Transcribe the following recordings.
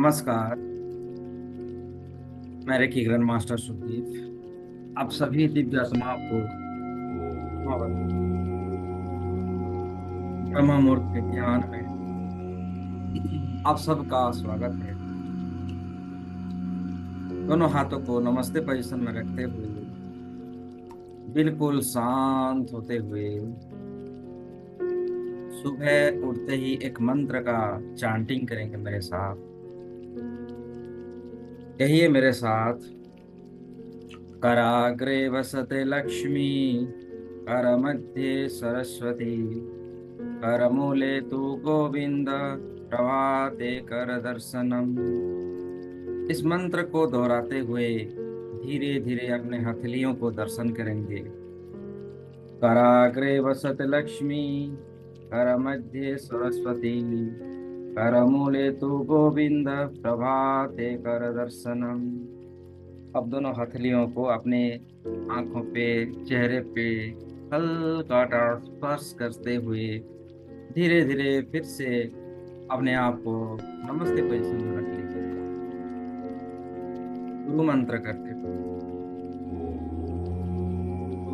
नमस्कार। मैं reiki grand master Sukhdeep आप सभी दिव्य आत्माओं को ब्रह्म मुहूर्त के ज्ञान में आप सबका स्वागत है। दोनों हाथों को नमस्ते पोजीशन में रखते हुए बिल्कुल शांत होते हुए सुबह उठते ही एक मंत्र का चांटिंग करेंगे मेरे साथ। कहिए मेरे साथ। कराग्रे वसते लक्ष्मी, कर मध्ये सरस्वती, करमूले तु गोविंद, प्रभाते कर दर्शनम। इस मंत्र को दोहराते हुए धीरे धीरे अपने हथेलियों को दर्शन करेंगे। कराग्रे वसत लक्ष्मी, कर मध्ये सरस्वती, करमूले तु गोविंद, प्रभाते कर दर्शनम। अब दोनों हथेलियों को अपने आंखों पे, चेहरे पे हल्का स्पर्श करते हुए धीरे धीरे फिर से अपने आप को नमस्ते पोजीशन में रख लीजिए। गुरु मंत्र करते हुए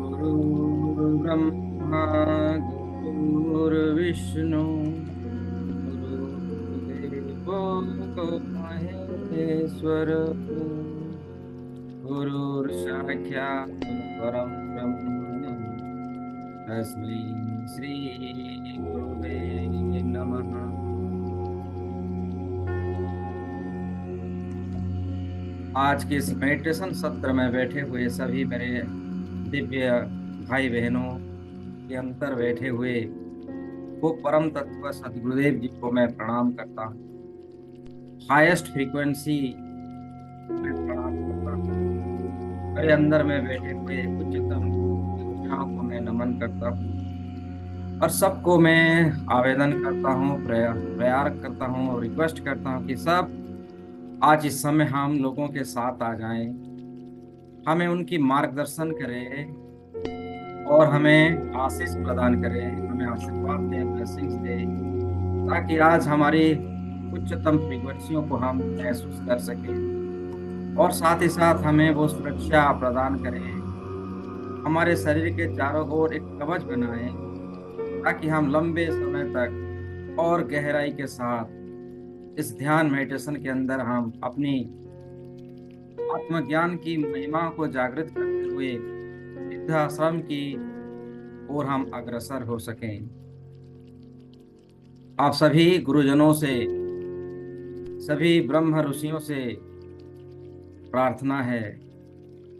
गुरु ब्रह्मा गुरुर्विष्णु गुरुदेवो महेश्वर गुरुर्साक्षात् परं ब्रह्म तस्मै श्री गुरुवे नमः। आज के इस मेडिटेशन सत्र में बैठे हुए सभी मेरे दिव्य भाई बहनों के अंतर बैठे हुए वो परम तत्व सदगुरुदेव जी को मैं प्रणाम करता हूँ। हाईएस्ट फ्रीक्वेंसी में प्रणाम करता हूँ। मेरे अंदर में बैठे हुए उच्चतम ऊर्जाओं को मैं नमन करता हूँ और सबको मैं आवेदन करता हूँ, प्रेयर करता हूँ और रिक्वेस्ट करता हूँ कि सब आज इस समय हम लोगों के साथ आ जाएं, हमें उनकी मार्गदर्शन करें और हमें आशीष प्रदान करें, हमें आशीर्वाद दें, ब्लेसिंग्स दें, ताकि आज हमारी उच्चतम फ्रीक्वेंसियों को हम महसूस कर सकें और साथ ही साथ हमें वो सुरक्षा प्रदान करें, हमारे शरीर के चारों ओर एक कवच बनाएं, ताकि हम लंबे समय तक और गहराई के साथ इस ध्यान मेडिटेशन के अंदर हम अपनी आत्मज्ञान की महिमा को जागृत करते हुए सिद्धाश्रम की ओर हम अग्रसर हो सकें। आप सभी गुरुजनों से, सभी ब्रह्म ऋषियों से प्रार्थना है,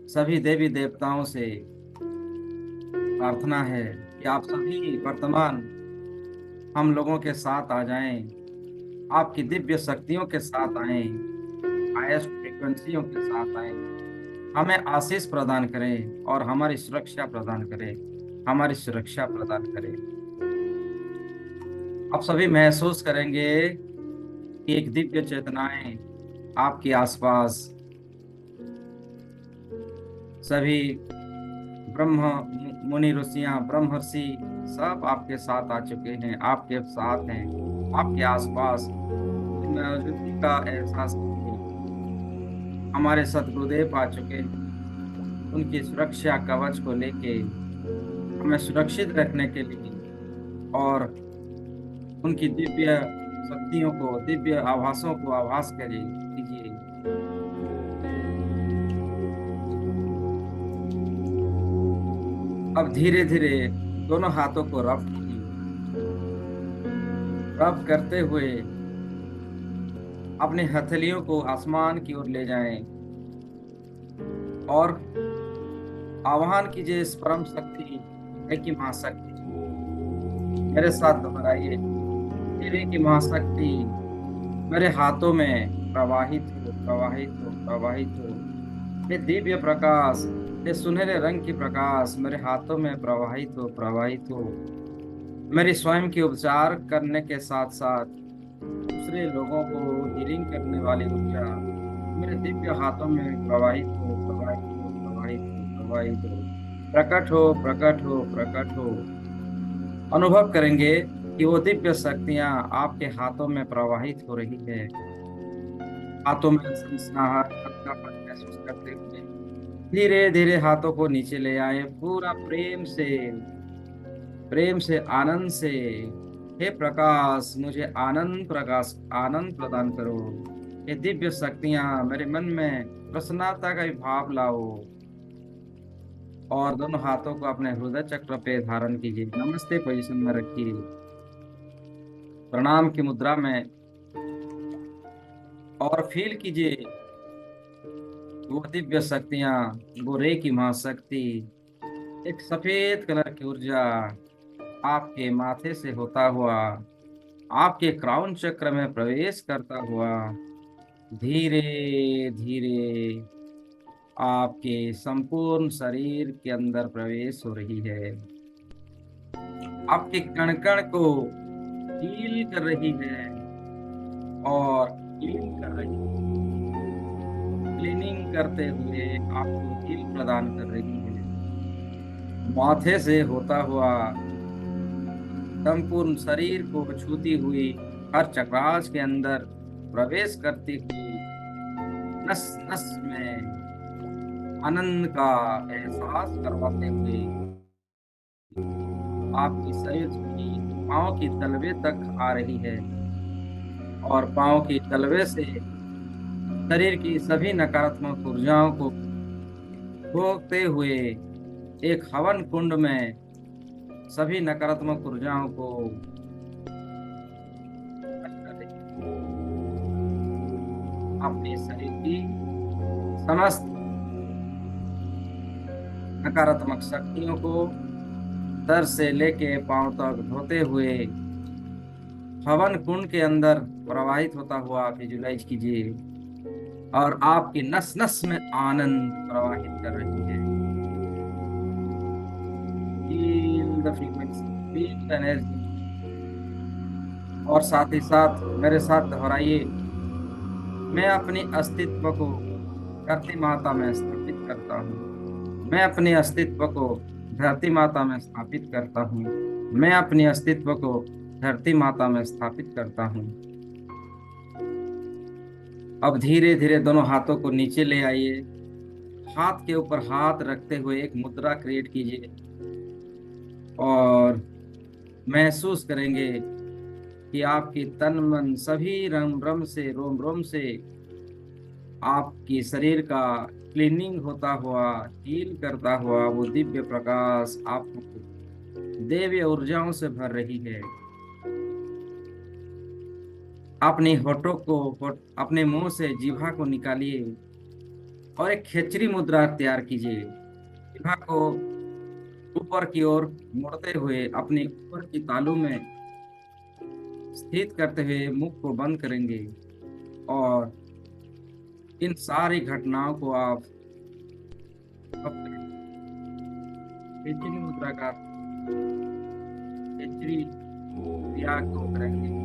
सभी देवी देवताओं से प्रार्थना है कि आप सभी वर्तमान हम लोगों के साथ आ जाएं, आपकी दिव्य शक्तियों के साथ आएं, हाईएस्ट फ्रीक्वेंसियों के साथ आएं, हमें आशीष प्रदान करें और हमारी सुरक्षा प्रदान करें, हमारी सुरक्षा प्रदान करें। आप सभी महसूस करेंगे कि एक दिव्य चेतनाएं आपके आसपास, सभी ब्रह्म मुनि ऋषियां, ब्रह्मर्षि सब आपके साथ आ चुके हैं, आपके साथ हैं, आपके आसपास मौजूदगी का एहसास कीजिए। हमारे सतगुरुदेव आ चुके हैं, उनकी सुरक्षा कवच को लेके हमें सुरक्षित रखने के लिए और उनकी दिव्य शक्तियों को, दिव्य आभासों को आभास कीजिए। अब धीरे धीरे दोनों हाथों को रब कीजिए। रब करते हुए अपने हथेलियों को आसमान की ओर ले जाएं और आह्वान कीजिए इस परम शक्ति है कि महाशक्ति, मेरे साथ दोहराइए। तेरे की महाशक्ति मेरे हाथों में प्रवाहित हो, प्रवाहित हो, प्रवाहित हो। ये दिव्य प्रकाश, ये सुनहरे रंग की प्रकाश मेरे हाथों में प्रवाहित हो, प्रवाहित हो। मेरी स्वयं की उपचार करने के साथ साथ दूसरे लोगों को हीलिंग करने वाली ऊर्जा मेरे दिव्य हाथों में प्रवाहित हो, प्रवाहित हो, प्रवाहित हो, प्रवाहित हो। प्रकट हो, प्रकट हो, प्रकट हो। अनुभव करेंगे कि वो दिव्य शक्तियां आपके हाथों में प्रवाहित हो रही है। हाथों में सनसनाहट हल्कापन महसूस करते हुए धीरे धीरे हाथों को नीचे ले आए, पूरा प्रेम से, आनंद से। हे प्रकाश, मुझे आनंद, प्रकाश आनंद प्रदान करो। ये दिव्य शक्तियां मेरे मन में प्रसन्नता का भाव लाओ। और दोनों हाथों को अपने हृदय चक्र पे धारण कीजिए, नमस्ते पोजीशन में रखिए, प्रणाम की मुद्रा में। और फील कीजिए वो दिव्य शक्तियां, वो रेकी महाशक्ति, एक सफेद कलर की ऊर्जा आपके माथे से होता हुआ आपके क्राउन चक्र में प्रवेश करता हुआ धीरे धीरे आपके संपूर्ण शरीर के अंदर प्रवेश हो रही है। आपके कण कण को हील कर रही है और क्लीन कर रही है, क्लीनिंग करते हुए आपको हील प्रदान कर रही है। माथे से होता हुआ संपूर्ण शरीर को छूती हुई, हर चक्रास के अंदर प्रवेश करती हुई, नस नस में आनंद का एहसास करवाते हुए आपकी शरीर की पांव की तलवे तक आ रही है। और पांव की तलवे से शरीर की सभी नकारात्मक ऊर्जाओं को भोगते हुए एक हवन कुंड में सभी नकारात्मक ऊर्जाओं को अपने शरीर की समस्त नकारात्मक शक्तियों को सर से लेके पांव तक धोते हुए हवन कुंड के अंदर प्रवाहित होता हुआ आप विजुलाइज कीजिए, और आपकी नस नस में आनंद प्रवाहित कर रही है। Feel the frequency, feel the energy. और साथ ही साथ मेरे साथ दोहराइए, मैं अपने अस्तित्व को धरती माता में स्थापित करता हूँ। मैं अपने अस्तित्व को धरती माता में स्थापित करता हूँ। मैं अपने अस्तित्व को धरती माता में स्थापित करता हूँ। अब धीरे धीरे दोनों हाथों को नीचे ले आइए, हाथ के ऊपर हाथ रखते हुए एक मुद्रा क्रिएट कीजिए और महसूस करेंगे कि आपकी तन मन सभी रम रम से, रोम रोम से आपकी शरीर का क्लीनिंग होता हुआ, हील करता हुआ वो दिव्य प्रकाश आपको देवी ऊर्जाओं से भर रही है। अपने होठों को अपने मुंह से जीभा को निकालिए और एक खेचरी मुद्रा तैयार कीजिए। जीभा को ऊपर की ओर मोड़ते हुए अपने ऊपर की तालू में स्थित करते हुए मुख को बंद करेंगे और इन सारी घटनाओं को आप खेचरी मुद्रा का खेचरी क्रिया को करेंगे।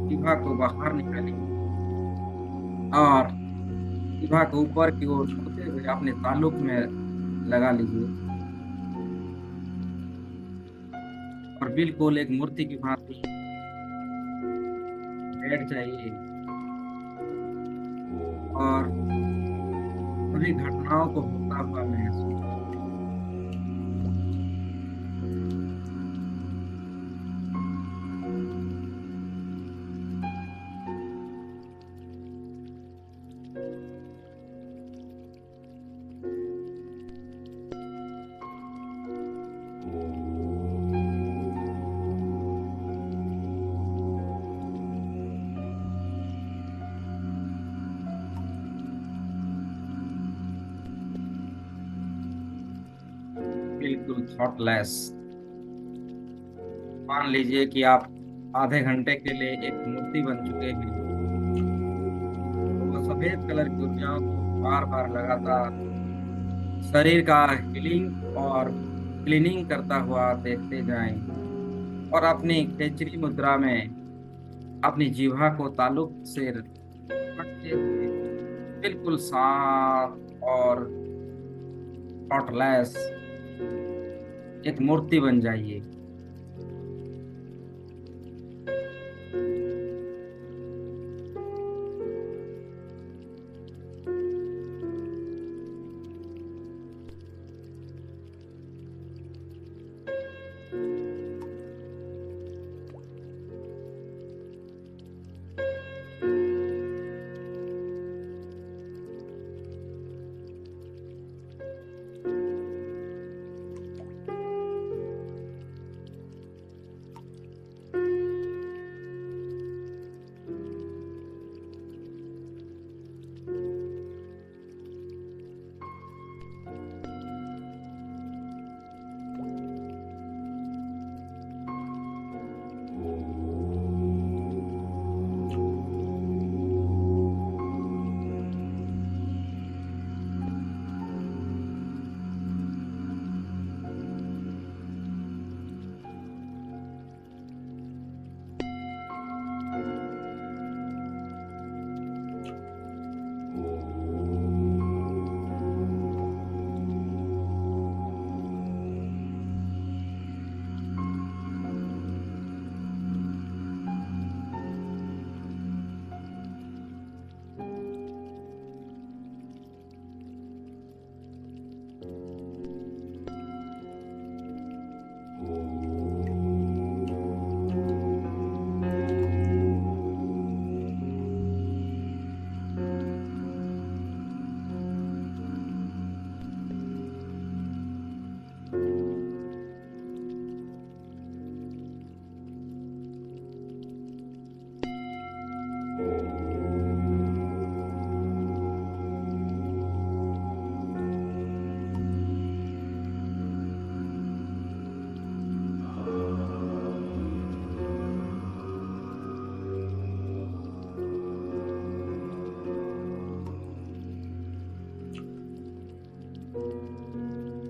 जीभा को बाहर निकालेंगे और जीभा को ऊपर की ओर छूते हुए अपने तालुक में लगा लीजिए और बिल्कुल एक मूर्ति की भांति बैठ जाइए और सभी घटनाओं को होता हुआ महसूस। बिल्कुल थॉटलेस। मान लीजिए कि आप आधे घंटे के लिए एक मूर्ति बन चुके हैं। वो सफेद कलर की ऊर्जाओं को बार बार लगातार शरीर का हीलिंग और क्लीनिंग करता हुआ देखते जाएं और अपनी खेचरी मुद्रा में अपनी जीवा को ताल्लुक से रखते हुए बिल्कुल शांत और थॉटलेस एक मूर्ति बन जाइए।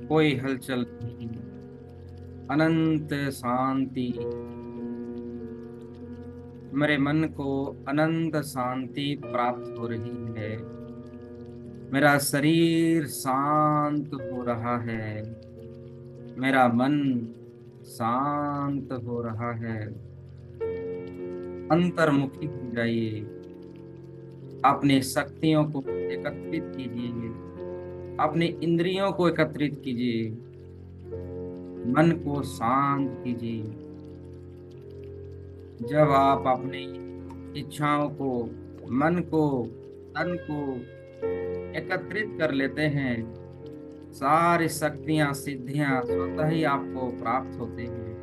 कोई हलचल नहीं, अनंत शांति। मेरे मन को अनंत शांति प्राप्त हो रही है। मेरा शरीर शांत हो रहा है। मेरा मन शांत हो रहा है। अंतर्मुखी हो जाइए। अपनी शक्तियों को एकत्रित कीजिए। अपनी इंद्रियों को एकत्रित कीजिए। मन को शांत कीजिए। जब आप अपनी इच्छाओं को, मन को, तन को एकत्रित कर लेते हैं, सारी शक्तियां सिद्धियां स्वतः ही आपको प्राप्त होते हैं।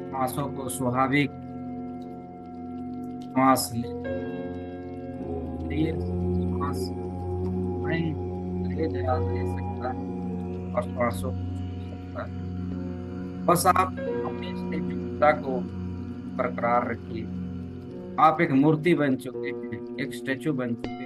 श्वासों को स्वाभाविक श्वास ले, शरीर श्वास स्वयं ले सकता है और श्वासों को छोड़ सकता है। बस आप अपनी स्थितिता को बरकरार रखिए। आप एक मूर्ति बन चुके हैं, एक स्टेचू बन चुके हैं।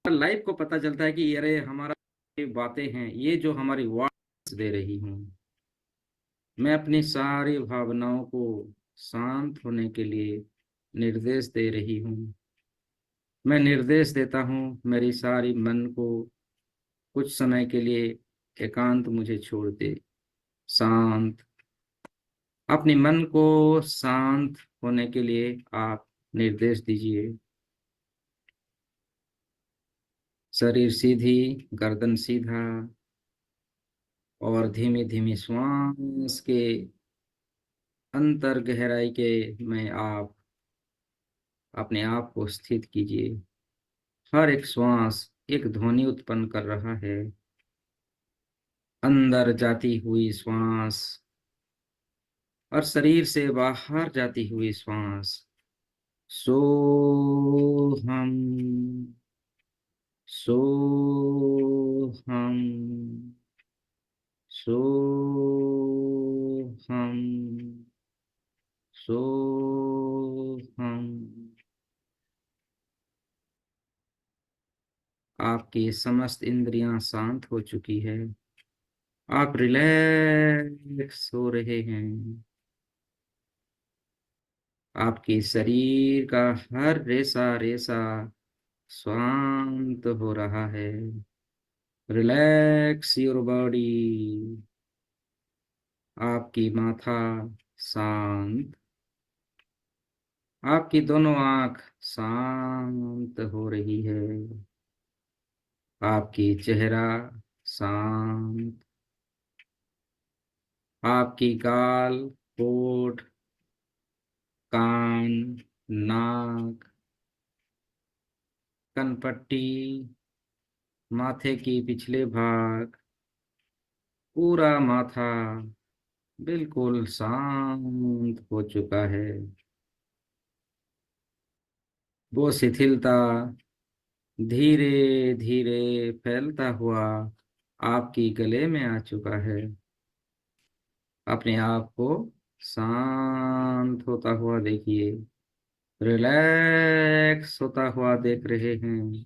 लाइफ को पता चलता है कि अरे हमारा ये बातें हैं, ये जो हमारी वर्ड्स दे रही हूँ, मैं अपनी सारी भावनाओं को शांत होने के लिए निर्देश दे रही हूँ। मैं निर्देश देता हूँ मेरी सारी मन को कुछ समय के लिए एकांत मुझे छोड़ दे, शांत। अपने मन को शांत होने के लिए आप निर्देश दीजिए। शरीर सीधी, गर्दन सीधा, और धीमी धीमी श्वास के अंतर गहराई के में आप अपने आप को स्थित कीजिए। हर एक श्वास एक ध्वनि उत्पन्न कर रहा है। अंदर जाती हुई श्वास और शरीर से बाहर जाती हुई श्वास। सोहम, सोहम, सोहम, सोहम। आपकी समस्त इंद्रियां शांत हो चुकी है। आप रिलैक्स हो रहे हैं। आपके शरीर का हर रेसा रेसा शांत हो रहा है। Relax your body. आपकी माथा शांत, आपकी दोनों आंख शांत हो रही है, आपकी चेहरा शांत, आपकी गाल, होठ, कान, नाक, कनपट्टी, माथे की पिछले भाग, पूरा माथा बिल्कुल शांत हो चुका है। वो शिथिलता धीरे धीरे फैलता हुआ आपकी गले में आ चुका है। अपने आप को शांत होता हुआ देखिए, रिलैक्स होता हुआ देख रहे हैं।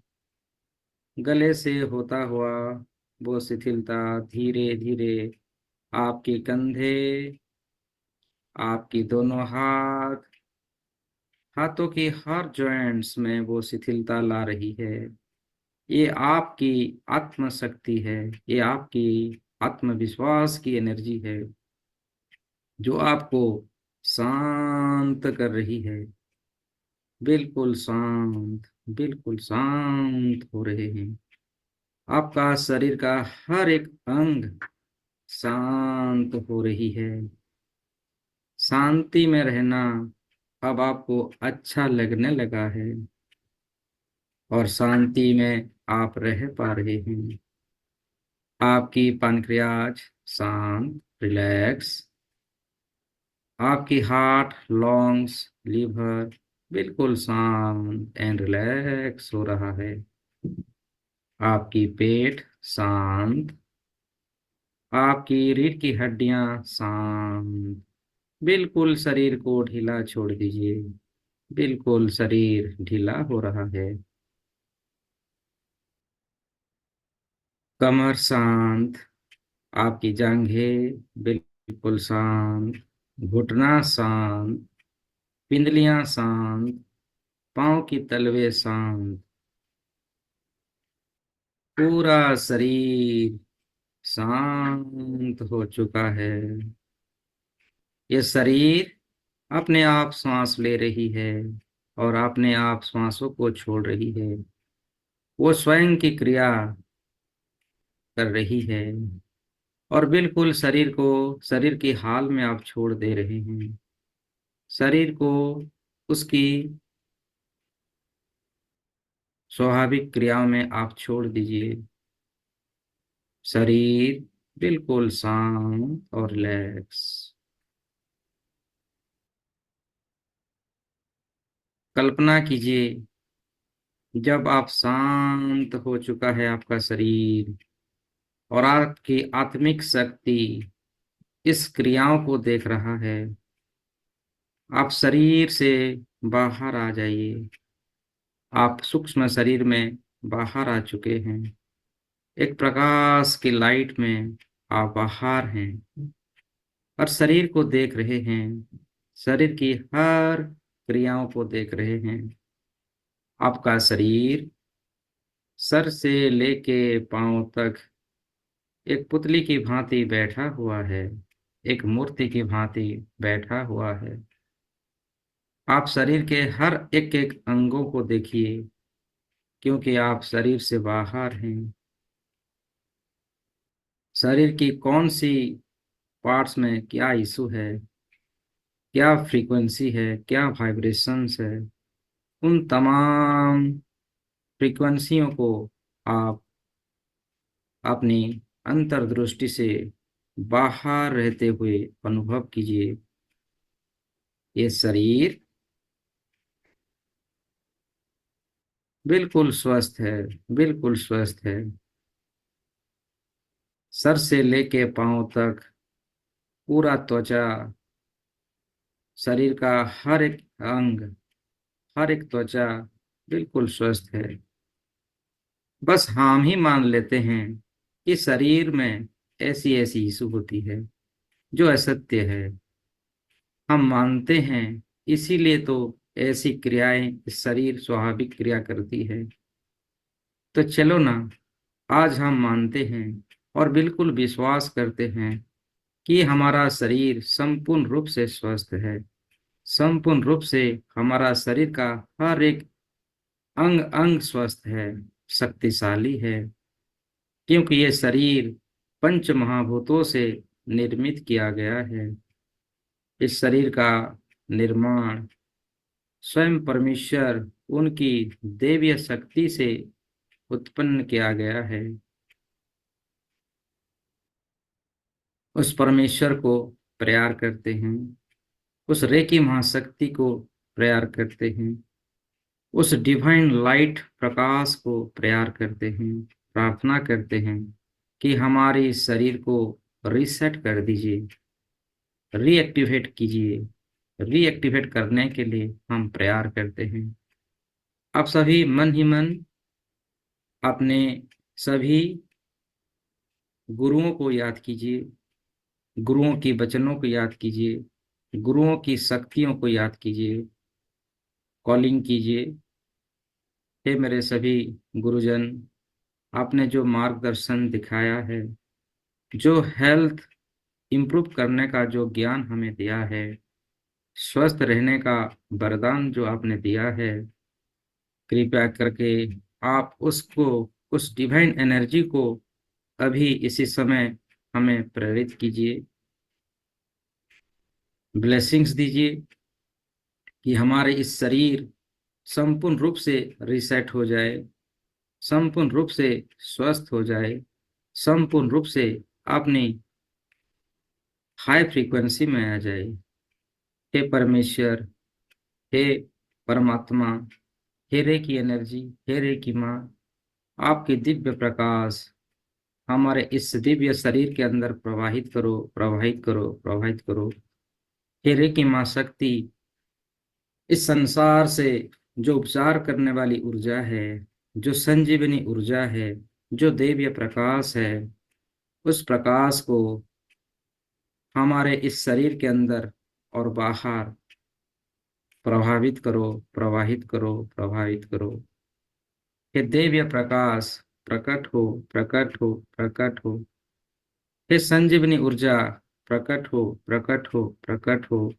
गले से होता हुआ वो शिथिलता धीरे धीरे आपके कंधे, आपकी दोनों हाथों की हर जॉइंट्स में वो शिथिलता ला रही है। ये आपकी आत्मशक्ति है, ये आपकी आत्मविश्वास की एनर्जी है जो आपको शांत कर रही है। बिल्कुल शांत, बिल्कुल शांत हो रहे हैं। आपका शरीर का हर एक अंग शांत हो रही है। शांति में रहना अब आपको अच्छा लगने लगा है और शांति में आप रह पा रहे हैं। आपकी पानक्रियाज शांत, रिलैक्स, आपकी हार्ट, लंग्स, लीवर बिल्कुल शांत एंड रिलैक्स हो रहा है। आपकी पेट शांत, आपकी रीढ़ की हड्डियां शांत। बिल्कुल शरीर को ढीला छोड़ दीजिए, बिल्कुल शरीर ढीला हो रहा है। कमर शांत, आपकी जांघें बिल्कुल शांत, घुटना शांत, पिंडलियां शांत, पांव की तलवे शांत, पूरा शरीर शांत हो चुका है। ये शरीर अपने आप सांस ले रही है और अपने आप सांसों को छोड़ रही है। वो स्वयं की क्रिया कर रही है और बिल्कुल शरीर की हाल में आप छोड़ दे रहे हैं। शरीर को उसकी स्वाभाविक क्रियाओं में आप छोड़ दीजिए। शरीर बिल्कुल शांत और रिलैक्स। कल्पना कीजिए, जब आप शांत हो चुका है आपका शरीर और आपकी आत्मिक शक्ति इस क्रियाओं को देख रहा है, आप शरीर से बाहर आ जाइए। आप सूक्ष्म शरीर में बाहर आ चुके हैं। एक प्रकाश की लाइट में आप बाहर हैं और शरीर को देख रहे हैं। शरीर की हर क्रियाओं को देख रहे हैं। आपका शरीर सर से लेके पांव तक एक पुतली की भांति बैठा हुआ है, एक मूर्ति की भांति बैठा हुआ है। आप शरीर के हर एक एक अंगों को देखिए, क्योंकि आप शरीर से बाहर हैं। शरीर की कौन सी पार्ट्स में क्या इशू है, क्या फ्रीक्वेंसी है, क्या वाइब्रेशंस है, उन तमाम फ्रीक्वेंसियों को आप अपनी अंतर्दृष्टि से बाहर रहते हुए अनुभव कीजिए। ये शरीर बिल्कुल स्वस्थ है, बिल्कुल स्वस्थ है। सर से लेके पांव तक पूरा त्वचा, शरीर का हर एक अंग, हर एक त्वचा बिल्कुल स्वस्थ है। बस हम ही मान लेते हैं कि शरीर में ऐसी ऐसी इशू होती है, जो असत्य है। हम मानते हैं, इसीलिए तो ऐसी क्रियाएं इस शरीर स्वाभाविक क्रिया करती है। तो चलो ना, आज हम मानते हैं और बिल्कुल विश्वास करते हैं कि हमारा शरीर संपूर्ण रूप से स्वस्थ है। संपूर्ण रूप से हमारा शरीर का हर एक अंग अंग स्वस्थ है, शक्तिशाली है, क्योंकि ये शरीर पंच महाभूतों से निर्मित किया गया है। इस शरीर का निर्माण स्वयं परमेश्वर उनकी दैवीय शक्ति से उत्पन्न किया गया है। उस परमेश्वर को प्यार करते हैं, उस रेकी महाशक्ति को प्यार करते हैं, उस डिवाइन लाइट प्रकाश को प्यार करते हैं, प्रार्थना करते हैं कि हमारे इस शरीर को रीसेट कर दीजिए, रीएक्टिवेट कीजिए। रीएक्टिवेट करने के लिए हम प्यार करते हैं। आप सभी मन ही मन अपने सभी गुरुओं को याद कीजिए, गुरुओं की वचनों को याद कीजिए, गुरुओं की शक्तियों को याद कीजिए, कॉलिंग कीजिए। हे मेरे सभी गुरुजन, आपने जो मार्गदर्शन दिखाया है, जो हेल्थ इंप्रूव करने का जो ज्ञान हमें दिया है, स्वस्थ रहने का वरदान जो आपने दिया है, कृपया करके आप उसको, उस डिवाइन एनर्जी को अभी इसी समय हमें प्रेरित कीजिए, ब्लेसिंग्स दीजिए कि हमारे इस शरीर संपूर्ण रूप से रिसेट हो जाए, संपूर्ण रूप से स्वस्थ हो जाए, संपूर्ण रूप से अपनी हाई फ्रीक्वेंसी में आ जाए। हे परमेश्वर, हे परमात्मा, हे रे की एनर्जी, हे रे की माँ, आपके दिव्य प्रकाश हमारे इस दिव्य शरीर के अंदर प्रवाहित करो, प्रवाहित करो, प्रवाहित करो। हे रे की माँ शक्ति, इस संसार से जो उपचार करने वाली ऊर्जा है, जो संजीवनी ऊर्जा है, जो दिव्य प्रकाश है, उस प्रकाश को हमारे इस शरीर के अंदर और बाहर प्रभावित करो, प्रवाहित करो, प्रभावित करो। हे दिव्य प्रकाश प्रकट हो, प्रकट हो, प्रकट हो। हे संजीवनी ऊर्जा प्रकट हो, प्रकट हो, प्रकट हो।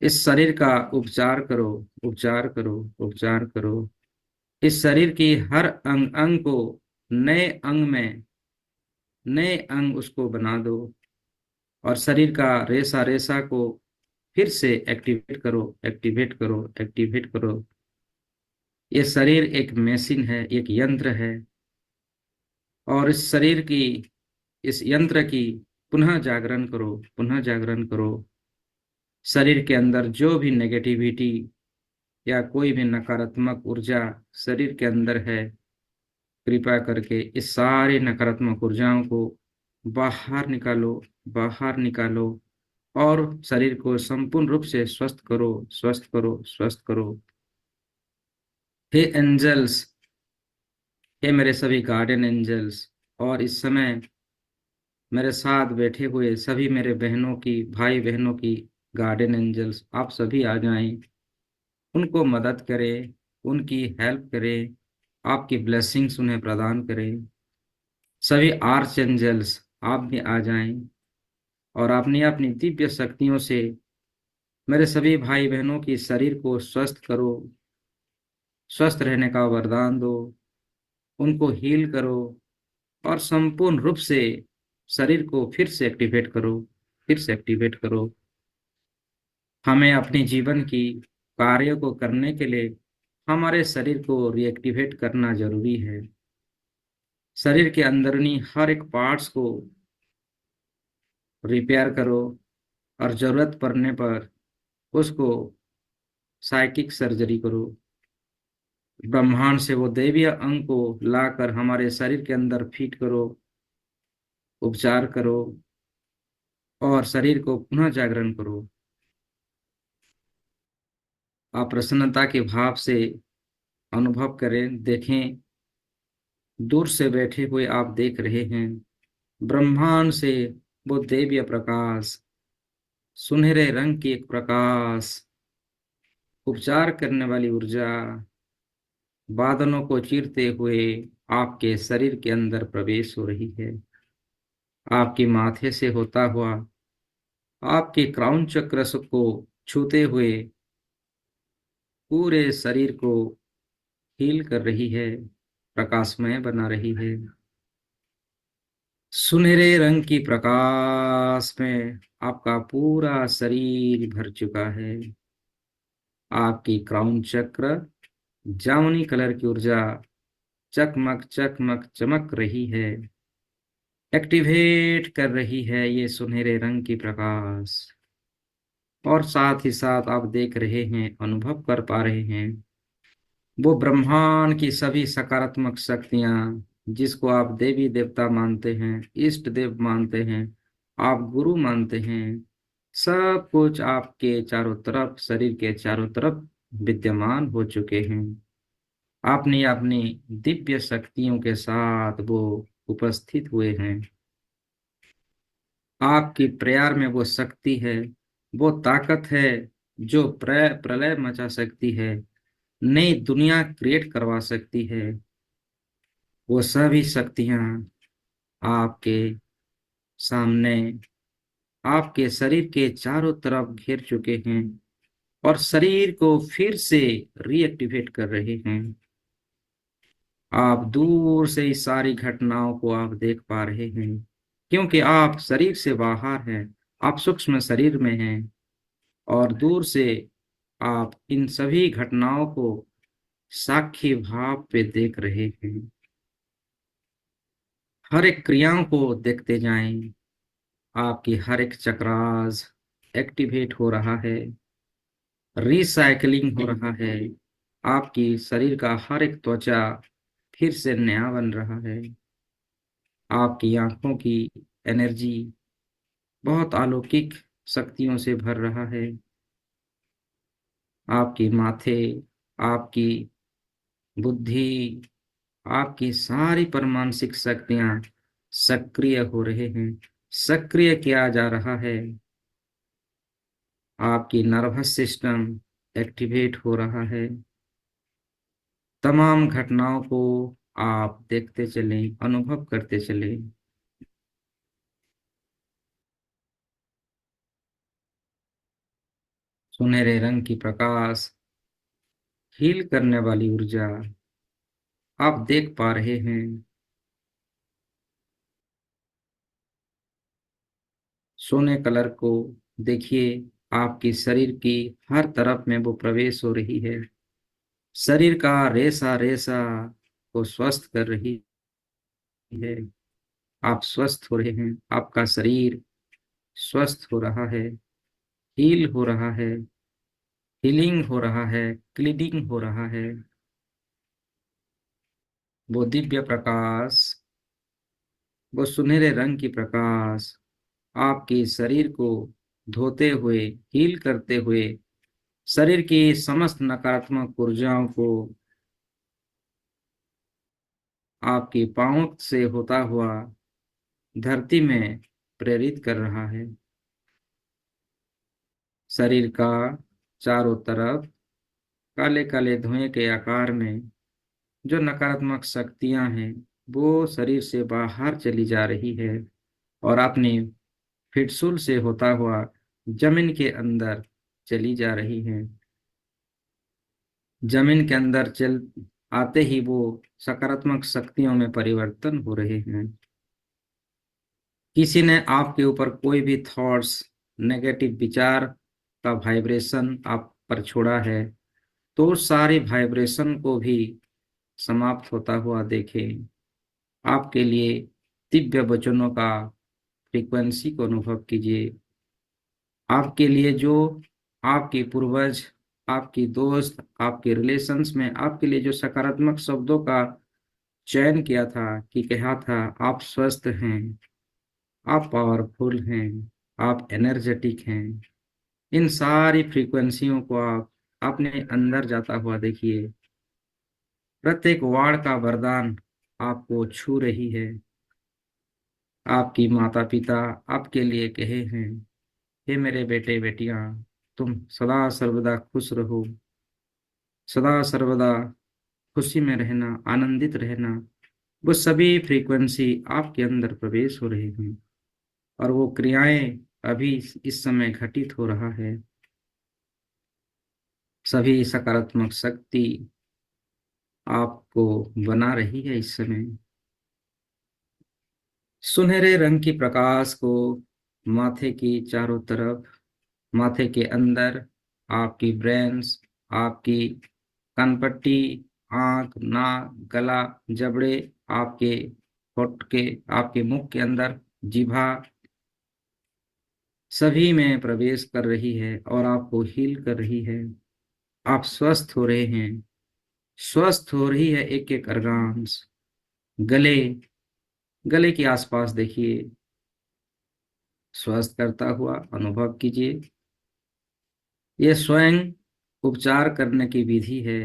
इस शरीर का उपचार करो, उपचार करो, उपचार करो। इस शरीर की हर अंग अंग को नए अंग में, नए अंग उसको बना दो, और शरीर का रेसा रेसा को फिर से एक्टिवेट करो, एक्टिवेट करो, एक्टिवेट करो। ये शरीर एक मशीन है, एक यंत्र है, और इस शरीर की, इस यंत्र की पुनः जागरण करो, पुनः जागरण करो। शरीर के अंदर जो भी नेगेटिविटी या कोई भी नकारात्मक ऊर्जा शरीर के अंदर है, कृपया करके इस सारी नकारात्मक ऊर्जाओं को बाहर निकालो, बाहर निकालो, और शरीर को संपूर्ण रूप से स्वस्थ करो, स्वस्थ करो, स्वस्थ करो। हे एंजल्स, हे मेरे सभी गार्डियन एंजल्स, और इस समय मेरे साथ बैठे हुए सभी मेरे बहनों की, भाई बहनों की गार्डियन एंजल्स, आप सभी आ जाएं, उनको मदद करें, उनकी हेल्प करें, आपकी ब्लेसिंग्स उन्हें प्रदान करें। सभी आर्च एंजल्स, आप भी आ जाएं और अपनी अपनी दिव्य शक्तियों से मेरे सभी भाई बहनों की शरीर को स्वस्थ करो, स्वस्थ रहने का वरदान दो, उनको हील करो, और संपूर्ण रूप से शरीर को फिर से एक्टिवेट करो, फिर से एक्टिवेट करो। हमें अपने जीवन की कार्य को करने के लिए हमारे शरीर को रिएक्टिवेट करना जरूरी है। शरीर के अंदरूनी हर एक पार्ट्स को रिपेयर करो, और जरूरत पड़ने पर उसको साइकिक सर्जरी करो। ब्रह्मांड से वो दैवीय अंग को लाकर हमारे शरीर के अंदर फिट करो, उपचार करो, और शरीर को पुनः जागरण करो। आप प्रसन्नता के भाव से अनुभव करें, देखें, दूर से बैठे हुए आप देख रहे हैं ब्रह्मांड से वो दैवीय प्रकाश, सुनहरे रंग की एक प्रकाश, उपचार करने वाली ऊर्जा बादलों को चीरते हुए आपके शरीर के अंदर प्रवेश हो रही है। आपके माथे से होता हुआ आपके क्राउन चक्र को छूते हुए पूरे शरीर को हील कर रही है, प्रकाशमय बना रही है। सुनहरे रंग की प्रकाश में आपका पूरा शरीर भर चुका है। आपकी क्राउन चक्र जामुनी कलर की ऊर्जा चकमक चकमक चमक रही है, एक्टिवेट कर रही है ये सुनहरे रंग की प्रकाश। और साथ ही साथ आप देख रहे हैं, अनुभव कर पा रहे हैं वो ब्रह्मांड की सभी सकारात्मक शक्तियां, जिसको आप देवी देवता मानते हैं, इष्ट देव मानते हैं, आप गुरु मानते हैं, सब कुछ आपके चारों तरफ, शरीर के चारों तरफ विद्यमान हो चुके हैं। आपने अपनी दिव्य शक्तियों के साथ वो उपस्थित हुए हैं। आपकी प्रेयर में वो शक्ति है, वो ताकत है जो प्रलय मचा सकती है, नई दुनिया क्रिएट करवा सकती है। वो सभी शक्तियां आपके सामने, आपके शरीर के चारों तरफ घेर चुके हैं और शरीर को फिर से रीएक्टिवेट कर रहे हैं। आप दूर से इस सारी घटनाओं को आप देख पा रहे हैं, क्योंकि आप शरीर से बाहर हैं, आप सूक्ष्म शरीर में हैं और दूर से आप इन सभी घटनाओं को साक्षी भाव पे देख रहे हैं। हर एक क्रियाओं को देखते जाएं, आपकी हर एक चक्रास एक्टिवेट हो रहा है, रिसाइकलिंग हो रहा है। आपकी शरीर का हर एक त्वचा फिर से नया बन रहा है। आपकी आंखों की एनर्जी बहुत अलौकिक शक्तियों से भर रहा है। आपकी माथे, आपकी बुद्धि, आपकी सारी परमानसिक शक्तियां सक्रिय हो रहे हैं, सक्रिय किया जा रहा है। आपकी नर्वस सिस्टम एक्टिवेट हो रहा है। तमाम घटनाओं को आप देखते चलें, अनुभव करते चलें। सुनहरे रंग की प्रकाश, हील करने वाली ऊर्जा आप देख पा रहे हैं। सोने कलर को देखिए, आपकी शरीर की हर तरफ में वो प्रवेश हो रही है। शरीर का रेसा रेसा को स्वस्थ कर रही है। आप स्वस्थ हो रहे हैं, आपका शरीर स्वस्थ हो रहा है, हील हो रहा है, हीलिंग हो रहा है, क्लीनिंग हो रहा है। वो दिव्य प्रकाश, वो सुनहरे रंग की प्रकाश आपके शरीर को धोते हुए, हील करते हुए, शरीर की समस्त नकारात्मक ऊर्जाओं को आपकी पांव से होता हुआ धरती में प्रेरित कर रहा है। शरीर का चारों तरफ काले काले धुएं के आकार में जो नकारात्मक शक्तियां हैं, वो शरीर से बाहर चली जा रही है और अपनी फिटसूल से होता हुआ जमीन के अंदर चली जा रही है। जमीन के अंदर चल आते ही वो सकारात्मक शक्तियों में परिवर्तन हो रहे हैं। किसी ने आपके ऊपर कोई भी थॉट्स, नेगेटिव विचार का वाइब्रेशन आप पर छोड़ा है, तो उस सारे वाइब्रेशन को भी समाप्त होता हुआ देखें। आपके लिए दिव्य वचनों का फ्रीक्वेंसी को अनुभव कीजिए। आपके लिए जो आपके पूर्वज, आपकी दोस्त, आपके रिलेशंस में आपके लिए जो सकारात्मक शब्दों का चयन किया था, कि कहा था आप स्वस्थ हैं, आप पावरफुल हैं, आप एनर्जेटिक हैं, इन सारी फ्रीक्वेंसियों को आप अपने अंदर जाता हुआ देखिए। प्रत्येक वार्ड का वरदान आपको छू रही है। आपकी माता पिता आपके लिए कहे हैं, हे मेरे बेटे बेटियां, तुम सदा सर्वदा खुश रहो, सदा सर्वदा खुशी में रहना, आनंदित रहना, वो सभी फ्रीक्वेंसी आपके अंदर प्रवेश हो रही हैं और वो क्रियाएं अभी इस समय घटित हो रहा है। सभी सकारात्मक शक्ति आपको बना रही है इस समय। सुनहरे रंग की प्रकाश को माथे की चारों तरफ, माथे के अंदर, आपकी ब्रेन्स, आपकी कनपट्टी, आंख, नाक, गला, जबड़े, आपके होठ के, आपके मुख के अंदर, जिह्वा, सभी में प्रवेश कर रही है और आपको हील कर रही है। आप स्वस्थ हो रहे हैं, स्वस्थ हो रही है एक एक अर्गान्स। गले, गले के आसपास देखिए, स्वस्थ करता हुआ अनुभव कीजिए। यह स्वयं उपचार करने की विधि है।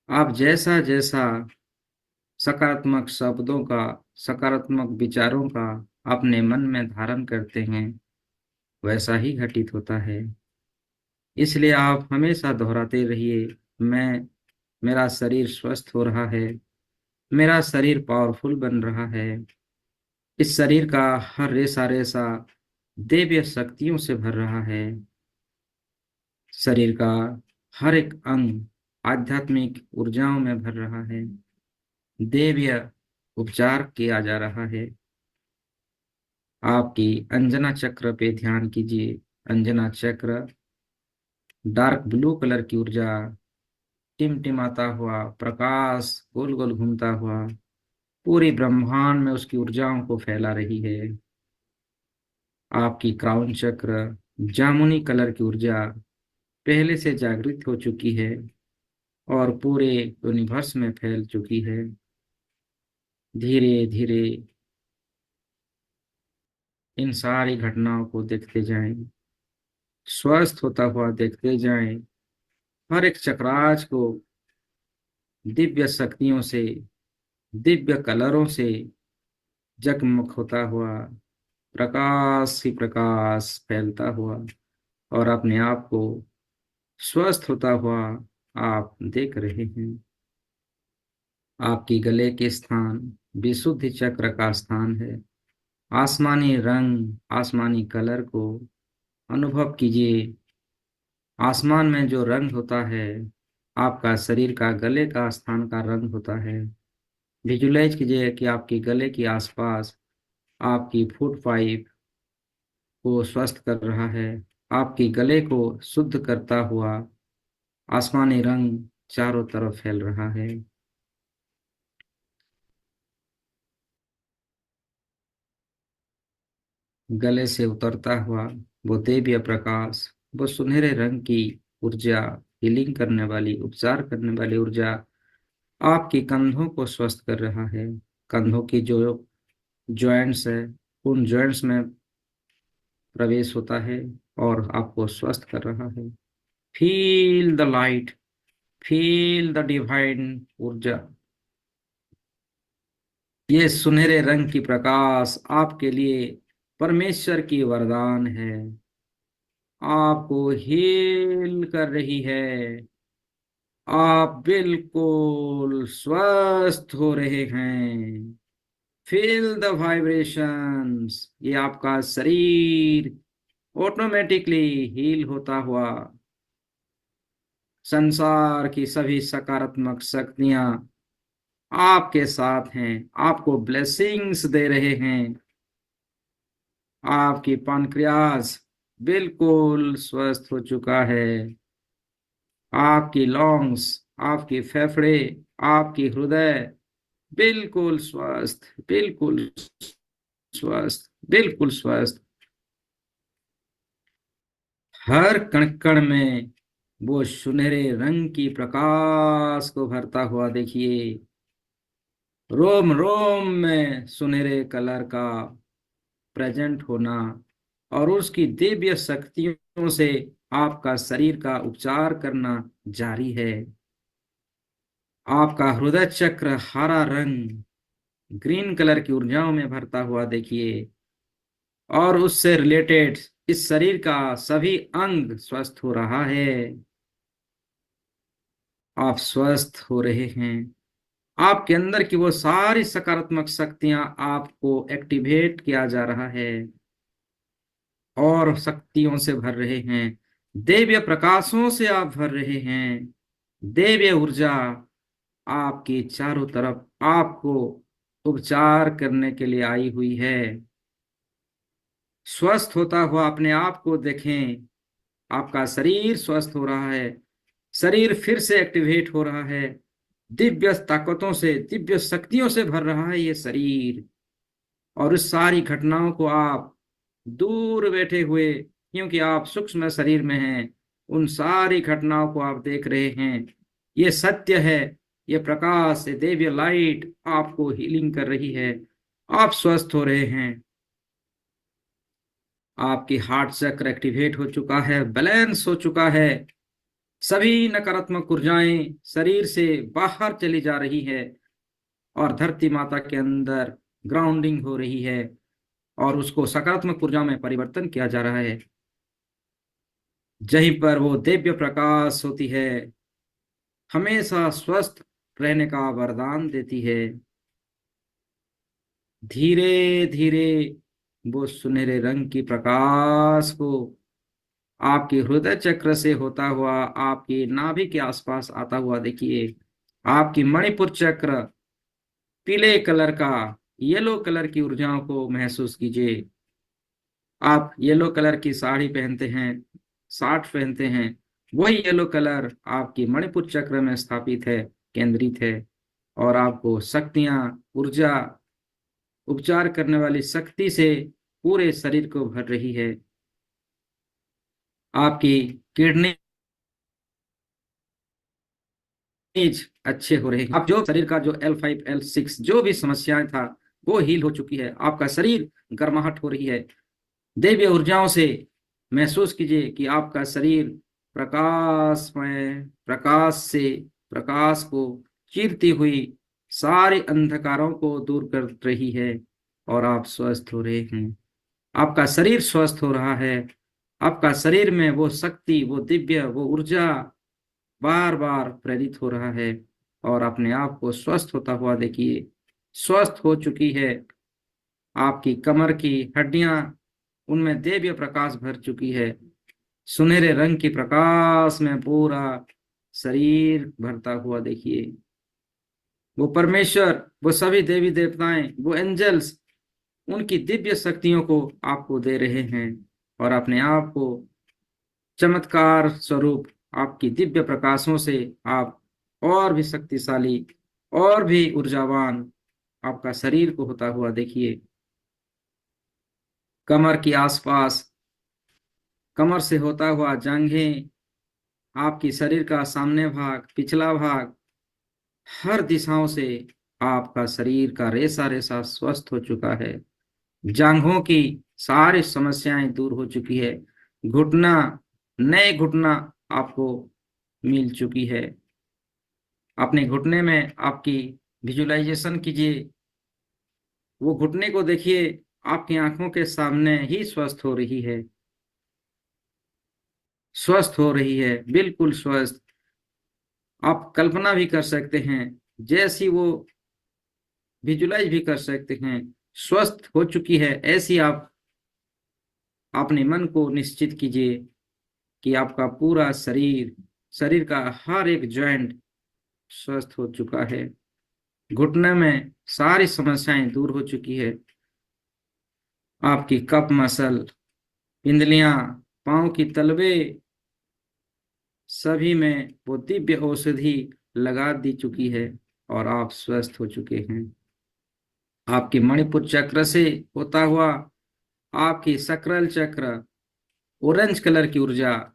आप जैसा जैसा सकारात्मक शब्दों का, सकारात्मक विचारों का अपने मन में धारण करते हैं, वैसा ही घटित होता है। इसलिए आप हमेशा दोहराते रहिए, मैं, मेरा शरीर स्वस्थ हो रहा है, मेरा शरीर पावरफुल बन रहा है, इस शरीर का हर रेसा रेसा दिव्य शक्तियों से भर रहा है, शरीर का हर एक अंग आध्यात्मिक ऊर्जाओं में भर रहा है, दिव्य उपचार किया जा रहा है। आपकी अंजना चक्र पे ध्यान कीजिए। अंजना चक्र डार्क ब्लू कलर की ऊर्जा टिमटिमाता हुआ प्रकाश गोल गोल घूमता हुआ पूरी ब्रह्मांड में उसकी ऊर्जाओं को फैला रही है। आपकी क्राउन चक्र जामुनी कलर की ऊर्जा पहले से जागृत हो चुकी है और पूरे यूनिवर्स में फैल चुकी है। धीरे धीरे इन सारी घटनाओं को देखते जाएं, स्वस्थ होता हुआ देखते जाएं, हर एक चक्राज को दिव्य शक्तियों से, दिव्य कलरों से जगमग होता हुआ, प्रकाश ही प्रकाश फैलता हुआ और अपने आप को स्वस्थ होता हुआ आप देख रहे हैं। आपकी गले के स्थान विशुद्धि चक्र का स्थान है। आसमानी रंग, आसमानी कलर को अनुभव कीजिए। आसमान में जो रंग होता है, आपका शरीर का गले का स्थान का रंग होता है। विजुलाइज कीजिए कि आपके गले के आसपास आपकी फूड पाइप को स्वस्थ कर रहा है, आपके गले को शुद्ध करता हुआ आसमानी रंग चारों तरफ फैल रहा है। गले से उतरता हुआ वो दिव्य प्रकाश, वो सुनहरे रंग की ऊर्जा, हीलिंग करने वाली, उपचार करने वाली ऊर्जा आपके कंधों को स्वस्थ कर रहा है। कंधों की जो जॉइंट्स है, उन जॉइंट्स में प्रवेश होता है और आपको स्वस्थ कर रहा है। Feel the light, feel the divine ऊर्जा। ये सुनहरे रंग की प्रकाश आपके लिए परमेश्वर की वरदान है, आपको हील कर रही है। आप बिल्कुल स्वस्थ हो रहे हैं। फील द वाइब्रेशंस, ये आपका शरीर ऑटोमेटिकली हील होता हुआ, संसार की सभी सकारात्मक शक्तियां आपके साथ हैं, आपको ब्लेसिंग्स दे रहे हैं। आपकी पानक्रियास बिल्कुल स्वस्थ हो चुका है। आपकी लॉन्ग्स, आपके फेफड़े, आपकी हृदय बिल्कुल स्वस्थ, बिल्कुल स्वस्थ, बिल्कुल स्वस्थ। हर कण कण में वो सुनहरे रंग की प्रकाश को भरता हुआ देखिए। रोम रोम में सुनहरे कलर का प्रेजेंट होना और उसकी दिव्य शक्तियों से आपका शरीर का उपचार करना जारी है। आपका हृदय चक्र हरा रंग, ग्रीन कलर की ऊर्जाओं में भरता हुआ देखिए और उससे रिलेटेड इस शरीर का सभी अंग स्वस्थ हो रहा है। आप स्वस्थ हो रहे हैं। आपके अंदर की वो सारी सकारात्मक शक्तियां आपको एक्टिवेट किया जा रहा है और शक्तियों से भर रहे हैं। दिव्य प्रकाशों से आप भर रहे हैं। दिव्य ऊर्जा आपके चारों तरफ आपको उपचार करने के लिए आई हुई है। स्वस्थ होता हुआ अपने आप को देखें। आपका शरीर स्वस्थ हो रहा है। शरीर फिर से एक्टिवेट हो रहा है। दिव्य ताकतों से, दिव्य शक्तियों से भर रहा है ये शरीर। और उस सारी घटनाओं को आप दूर बैठे हुए, क्योंकि आप सूक्ष्म शरीर में हैं, उन सारी घटनाओं को आप देख रहे हैं। ये सत्य है। ये प्रकाश, ये दिव्य लाइट आपको हीलिंग कर रही है। आप स्वस्थ हो रहे हैं। आपकी हार्ट चक्र एक्टिवेट हो चुका है, बैलेंस हो चुका है। सभी नकारात्मक ऊर्जाएं शरीर से बाहर चली जा रही है और धरती माता के अंदर ग्राउंडिंग हो रही है और उसको सकारात्मक ऊर्जा में परिवर्तन किया जा रहा है। जहीं पर वो दिव्य प्रकाश होती है, हमेशा स्वस्थ रहने का वरदान देती है। धीरे धीरे वो सुनहरे रंग की प्रकाश को आपके हृदय चक्र से होता हुआ आपकी नाभि के आसपास आता हुआ देखिए। आपकी मणिपुर चक्र पीले कलर का, येलो कलर की ऊर्जाओं को महसूस कीजिए। आप येलो कलर की साड़ी पहनते हैं, साठ पहनते हैं। वही येलो कलर आपकी मणिपुर चक्र में स्थापित है, केंद्रित है। और आपको शक्तियां, ऊर्जा, उपचार करने वाली शक्ति से पूरे शरीर को भर रही है। आपकी किडनी अच्छे हो रहे हैं। आप जो शरीर का जो L5 L6 जो भी समस्याएं था वो हील हो चुकी है। आपका शरीर गर्माहट हो रही है। दिव्य ऊर्जाओं से महसूस कीजिए कि आपका शरीर प्रकाशमय, प्रकाश से, प्रकाश को चीरती हुई सारे अंधकारों को दूर कर रही है और आप स्वस्थ हो रहे हैं। आपका शरीर स्वस्थ हो रहा है। आपका शरीर में वो शक्ति, वो दिव्य, वो ऊर्जा बार बार प्रेरित हो रहा है और अपने आप को स्वस्थ होता हुआ देखिए। स्वस्थ हो चुकी है। आपकी कमर की हड्डियां, उनमें दिव्य प्रकाश भर चुकी है। सुनहरे रंग की प्रकाश में पूरा शरीर भरता हुआ देखिए। वो परमेश्वर, वो सभी देवी देवताएं, वो एंजल्स उनकी दिव्य शक्तियों को आपको दे रहे हैं और अपने आप को चमत्कार स्वरूप आपकी दिव्य प्रकाशों से आप और भी शक्तिशाली, और भी ऊर्जावान आपका शरीर को होता हुआ देखिए। कमर के आसपास, कमर से होता हुआ जांघें, आपकी शरीर का सामने भाग, पिछला भाग, हर दिशाओं से आपका शरीर का रेसा रेसा स्वस्थ हो चुका है। जांघों की सारी समस्याएं दूर हो चुकी है। घुटना, नए घुटना आपको मिल चुकी है। अपने घुटने में आपकी विजुलाइजेशन कीजिए। वो घुटने को देखिए, आपकी आंखों के सामने ही स्वस्थ हो रही है। स्वस्थ हो रही है, बिल्कुल स्वस्थ। आप कल्पना भी कर सकते हैं, जैसी वो विजुलाइज भी कर सकते हैं, स्वस्थ हो चुकी है ऐसी आप अपने मन को निश्चित कीजिए कि आपका पूरा शरीर, शरीर का हर एक जॉइंट स्वस्थ हो चुका है। घुटने में सारी समस्याएं दूर हो चुकी है। आपकी कप मसल, पिंडलियां, पांव की तलवे, सभी में वो दिव्य औषधि लगा दी चुकी है और आप स्वस्थ हो चुके हैं। आपकी मणिपुर चक्र से होता हुआ आपकी सकरल चक्र, ऑरेंज कलर की ऊर्जा,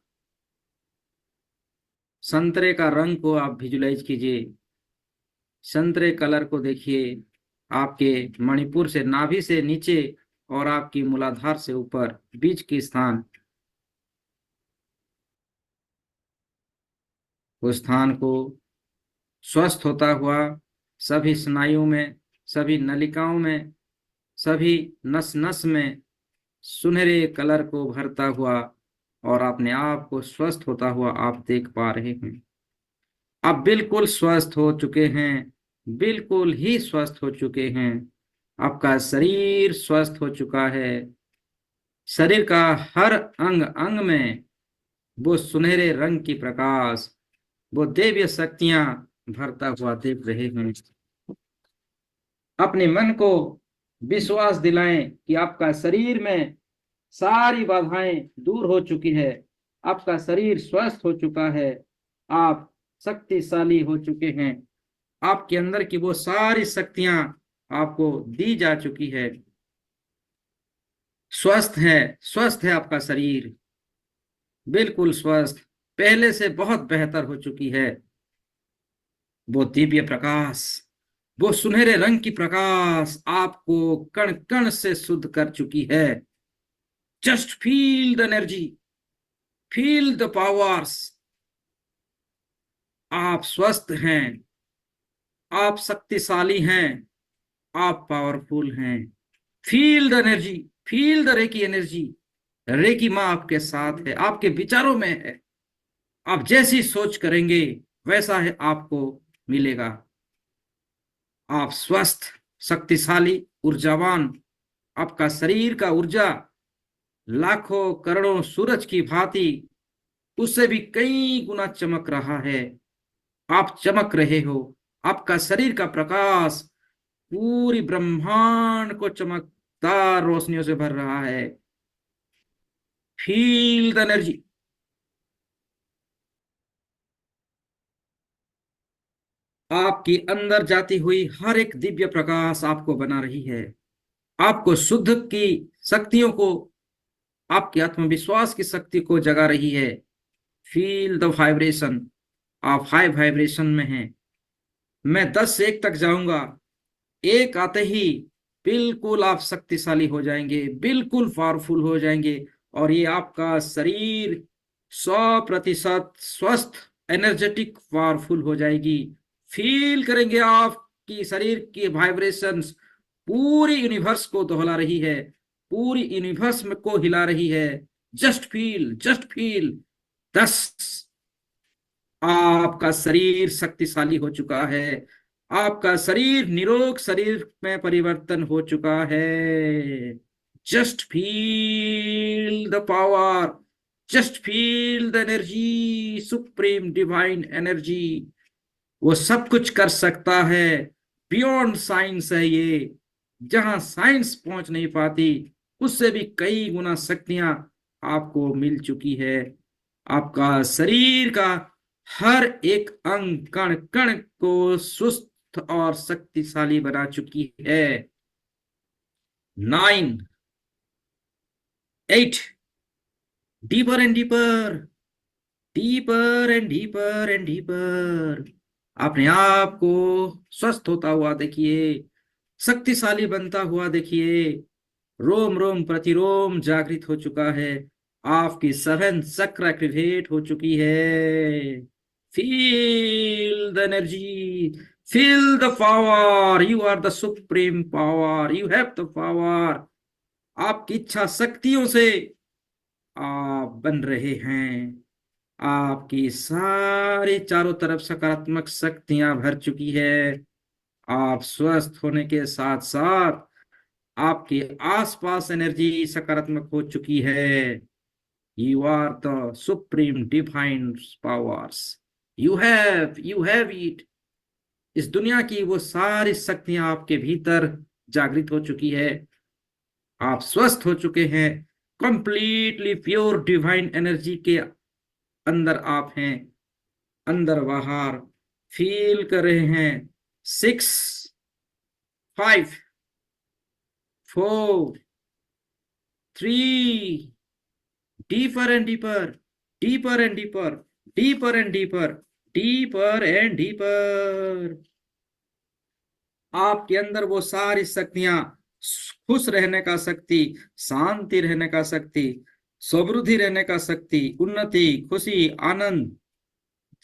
संतरे का रंग को आप विजुलाइज कीजिए। संतरे कलर को देखिए आपके मणिपुर से, नाभि से नीचे और आपकी मूलाधार से ऊपर, बीच के स्थान, उस स्थान को स्वस्थ होता हुआ सभी स्नायुओं में, सभी नलिकाओं में, सभी नस नस में सुनहरे कलर को भरता हुआ और अपने आप को स्वस्थ होता हुआ आप देख पा रहे हैं। आप बिल्कुल स्वस्थ हो चुके हैं, बिल्कुल ही स्वस्थ हो चुके हैं। आपका शरीर स्वस्थ हो चुका है। शरीर का हर अंग अंग में वो सुनहरे रंग की प्रकाश, वो दिव्य शक्तियां भरता हुआ देख रहे हैं। अपने मन को विश्वास दिलाएं कि आपका शरीर में सारी बाधाएं दूर हो चुकी है। आपका शरीर स्वस्थ हो चुका है। आप शक्तिशाली हो चुके हैं। आपके अंदर की वो सारी शक्तियां आपको दी जा चुकी है। स्वस्थ है, स्वस्थ है आपका शरीर, बिल्कुल स्वस्थ, पहले से बहुत बेहतर हो चुकी है। वो दिव्य प्रकाश, वो सुनहरे रंग की प्रकाश आपको कण कण से शुद्ध कर चुकी है। Just feel the energy, feel the powers. आप स्वस्थ हैं, आप शक्तिशाली हैं, आप पावरफुल हैं। Feel the energy, feel the reiki energy. Reiki माँ आपके साथ है, आपके विचारों में है। आप जैसी सोच करेंगे वैसा है आपको मिलेगा। आप स्वस्थ, शक्तिशाली, ऊर्जावान। आपका शरीर का ऊर्जा लाखों करोड़ों सूरज की भांति उससे भी कई गुना चमक रहा है। आप चमक रहे हो। आपका शरीर का प्रकाश पूरी ब्रह्मांड को चमकदार रोशनियों से भर रहा है। Feel the energy. आपकी अंदर जाती हुई हर एक दिव्य प्रकाश आपको बना रही है। आपको शुद्ध की शक्तियों को, आपके आत्मविश्वास की शक्ति को जगा रही है। Feel the vibration. आप हाई वाइब्रेशन में हैं। मैं 10 से 1 तक जाऊंगा। एक आते ही बिल्कुल आप शक्तिशाली हो जाएंगे, बिल्कुल पावरफुल हो जाएंगे। और ये आपका शरीर 100% स्वस्थ, एनर्जेटिक, पावरफुल हो जाएगी। फील करेंगे आपकी शरीर की वाइब्रेशंस पूरी यूनिवर्स को दोहला रही है, पूरी यूनिवर्स में को हिला रही है। Just feel, just feel. 10। आपका शरीर शक्तिशाली हो चुका है। आपका शरीर निरोग शरीर में परिवर्तन हो चुका है। Just feel the power, just feel the energy, supreme divine energy. वो सब कुछ कर सकता है। बियॉन्ड साइंस है ये, जहां साइंस पहुंच नहीं पाती उससे भी कई गुना शक्तियां आपको मिल चुकी है। आपका शरीर का हर एक अंग कण कण को सुस्त और शक्तिशाली बना चुकी है। 9, 8, deeper and deeper, deeper and deeper and deeper. अपने आप को स्वस्थ होता हुआ देखिए, शक्तिशाली बनता हुआ देखिए। रोम रोम प्रतिरोम जागृत हो चुका है। आपकी 7 चक्र एक्टिवेट हो चुकी है। Feel the energy, feel the power. You are the supreme power, you have the power. आपकी इच्छा शक्तियों से आप बन रहे हैं। आपकी सारी चारों तरफ सकारात्मक शक्तियां भर चुकी है। आप स्वस्थ होने के साथ साथ आपके आसपास एनर्जी सकारात्मक हो चुकी है। You are the supreme divine powers. You have it. इस दुनिया की वो सारी शक्तियां आपके भीतर जागृत हो चुकी है। आप स्वस्थ हो चुके हैं। कंप्लीटली प्योर डिवाइन एनर्जी के अंदर आप हैं, अंदर बाहर फील कर रहे हैं। 6, 5, 4, 3, deeper and deeper, deeper and deeper, deeper and deeper, deeper and deeper. आपके अंदर वो सारी शक्तियां, खुश रहने का शक्ति, शांति रहने का शक्ति, समृद्धि रहने का शक्ति, उन्नति, खुशी, आनंद,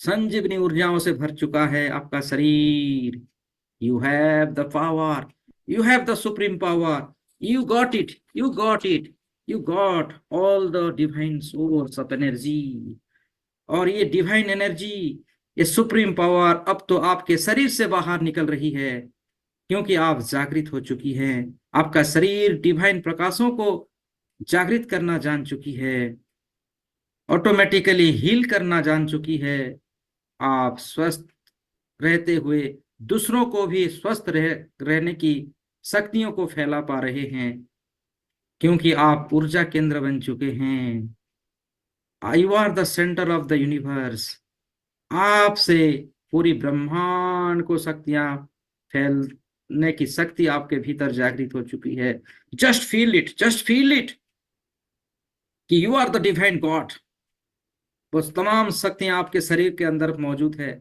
संजीवनी ऊर्जाओं से भर चुका है आपका शरीर। You have the power, you have the supreme power. You got it, you got it, you got all the divine source of energy. और ये डिवाइन एनर्जी ये सुप्रीम पावर अब तो आपके शरीर से बाहर निकल रही है, क्योंकि आप जागृत हो चुकी हैं। आपका शरीर डिवाइन प्रकाशों को जागृत करना जान चुकी है, ऑटोमेटिकली हील करना जान चुकी है। आप स्वस्थ रहते हुए दूसरों को भी स्वस्थ रहने की शक्तियों को फैला पा रहे हैं, क्योंकि आप ऊर्जा केंद्र बन चुके हैं। You are the centre of the universe. आपसे पूरी ब्रह्मांड को शक्तियां फैलने की शक्ति आपके भीतर जागृत हो चुकी है। Just feel it, just feel it कि you are the divine god. वो तमाम शक्तियां आपके शरीर के अंदर मौजूद है।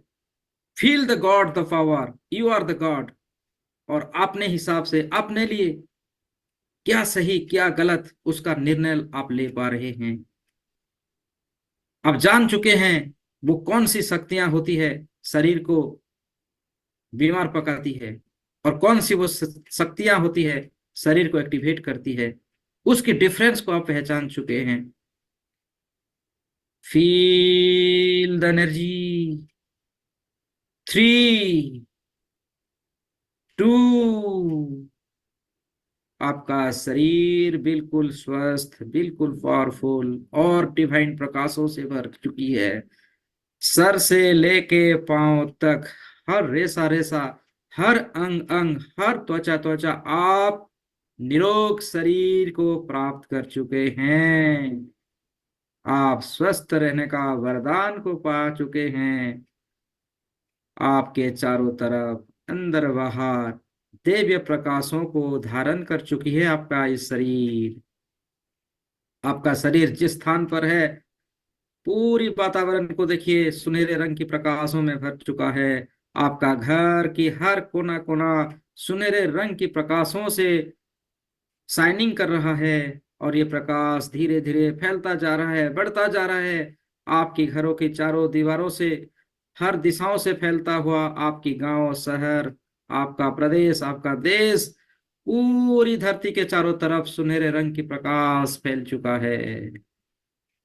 Feel the god, the power, you are the god. और अपने हिसाब से अपने लिए क्या सही क्या गलत उसका निर्णय आप ले पा रहे हैं। आप जान चुके हैं वो कौन सी शक्तियां होती है शरीर को बीमार पकाती है, और कौन सी वो शक्तियां होती है शरीर को एक्टिवेट करती है। उसके डिफरेंस को आप पहचान चुके हैं। Feel the energy. 3, 2। आपका शरीर बिल्कुल स्वस्थ, बिल्कुल पावरफुल और डिवाइन प्रकाशों से भर चुकी है। सर से लेके पांव तक हर रेसा रेसा, हर अंग अंग, हर त्वचा त्वचा आप निरोग शरीर को प्राप्त कर चुके हैं। आप स्वस्थ रहने का वरदान को पा चुके हैं। आपके चारों तरफ अंदर बाहर दिव्य प्रकाशों को धारण कर चुकी है आपका इस शरीर। आपका शरीर जिस स्थान पर है, पूरी वातावरण को देखिए, सुनहरे रंग की प्रकाशों में भर चुका है। आपका घर की हर कोना कोना सुनहरे रंग की प्रकाशों से शाइनिंग कर रहा है, और ये प्रकाश धीरे धीरे फैलता जा रहा है, बढ़ता जा रहा है। आपकी घरों की चारों दीवारों से, हर दिशाओं से फैलता हुआ आपकी गांव, शहर, आपका प्रदेश, आपका देश, पूरी धरती के चारों तरफ सुनहरे रंग की प्रकाश फैल चुका है।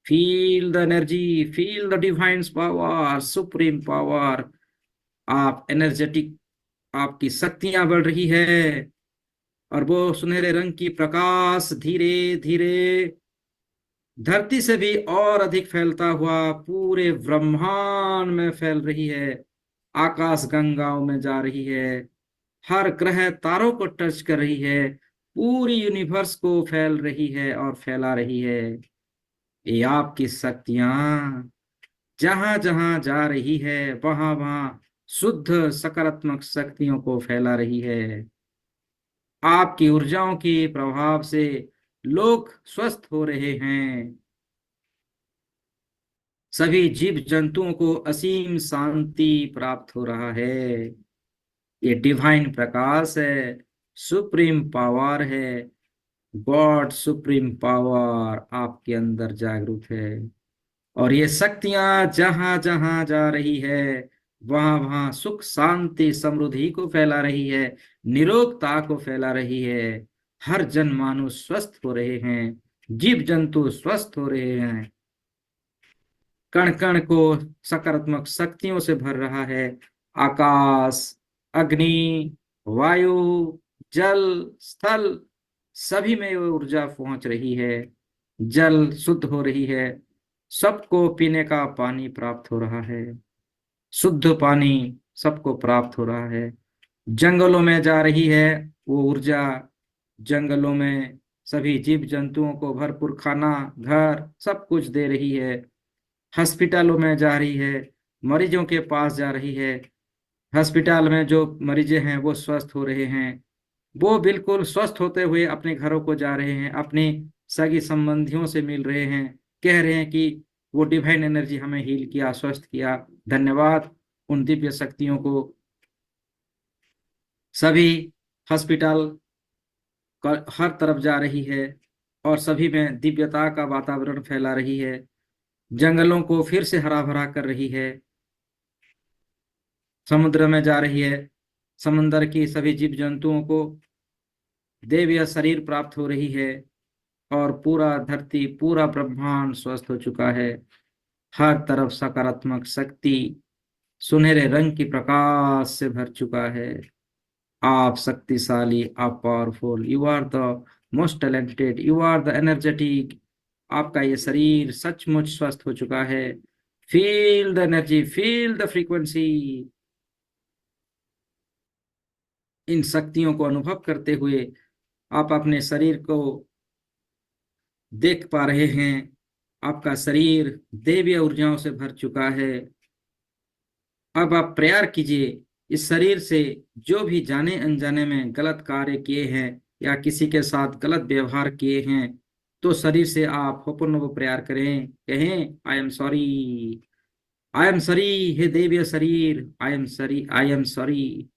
Feel the energy, feel the divine power, supreme power. आप एनर्जेटिक, आपकी शक्तियां बढ़ रही है, और वो सुनहरे रंग की प्रकाश धीरे धीरे धरती से भी और अधिक फैलता हुआ पूरे ब्रह्मांड में फैल रही है। आकाश गंगाओं में जा रही है, हर ग्रह तारों को टच कर रही है, पूरी यूनिवर्स को फैल रही है और फैला रही है। ये आपकी शक्तियां जहां जहां जा रही है, वहां वहां शुद्ध सकारात्मक शक्तियों को फैला रही है। आपकी ऊर्जाओं के प्रभाव से लोग स्वस्थ हो रहे हैं। सभी जीव जंतुओं को असीम शांति प्राप्त हो रहा है। ये डिवाइन प्रकाश है, सुप्रीम पावर है। गॉड सुप्रीम पावर आपके अंदर जागरूक है, और ये शक्तियां जहां जहां जा रही है, वहां वहां सुख शांति समृद्धि को फैला रही है, निरोगता को फैला रही है। हर जन मानव स्वस्थ हो रहे हैं, जीव जंतु स्वस्थ हो रहे हैं। कण कण को सकारात्मक शक्तियों से भर रहा है। आकाश, अग्नि, वायु, जल, स्थल, सभी में वो ऊर्जा पहुंच रही है। जल शुद्ध हो रही है, सबको पीने का पानी प्राप्त हो रहा है। शुद्ध पानी सबको प्राप्त हो रहा है। जंगलों में जा रही है वो ऊर्जा। जंगलों में सभी जीव जंतुओं को भरपूर खाना, घर, सब कुछ दे रही है। हॉस्पिटलों में जा रही है, मरीजों के पास जा रही है। हॉस्पिटल में जो मरीजे हैं वो स्वस्थ हो रहे हैं। वो बिल्कुल स्वस्थ होते हुए अपने घरों को जा रहे हैं, अपने सगी संबंधियों से मिल रहे हैं, कह रहे हैं कि वो डिवाइन एनर्जी हमें हील किया, स्वस्थ किया, धन्यवाद उन दिव्य शक्तियों को। सभी हॉस्पिटल हर तरफ जा रही है, और सभी में दिव्यता का वातावरण फैला रही है। जंगलों को फिर से हरा भरा कर रही है। समुद्र में जा रही है, समुद्र की सभी जीव जंतुओं को देवीय शरीर प्राप्त हो रही है, और पूरा धरती, पूरा ब्रह्मांड स्वस्थ हो चुका है। हर तरफ सकारात्मक शक्ति सुनहरे रंग की प्रकाश से भर चुका है। आप शक्तिशाली, आप powerful, you are the most talented, you are the energetic. आपका ये शरीर सचमुच स्वस्थ हो चुका है। Feel the energy, feel the frequency. इन शक्तियों को अनुभव करते हुए आप अपने शरीर को देख पा रहे हैं। आपका शरीर दैवीय ऊर्जाओं से भर चुका है। अब आप प्रेयर कीजिए, इस शरीर से जो भी जाने अनजाने में गलत कार्य किए हैं या किसी के साथ गलत व्यवहार किए हैं, तो शरीर से आप होपन वो प्रेयर करें, कहें I am sorry, I am sorry. हे देवीय शरीर, I am sorry, I am sorry.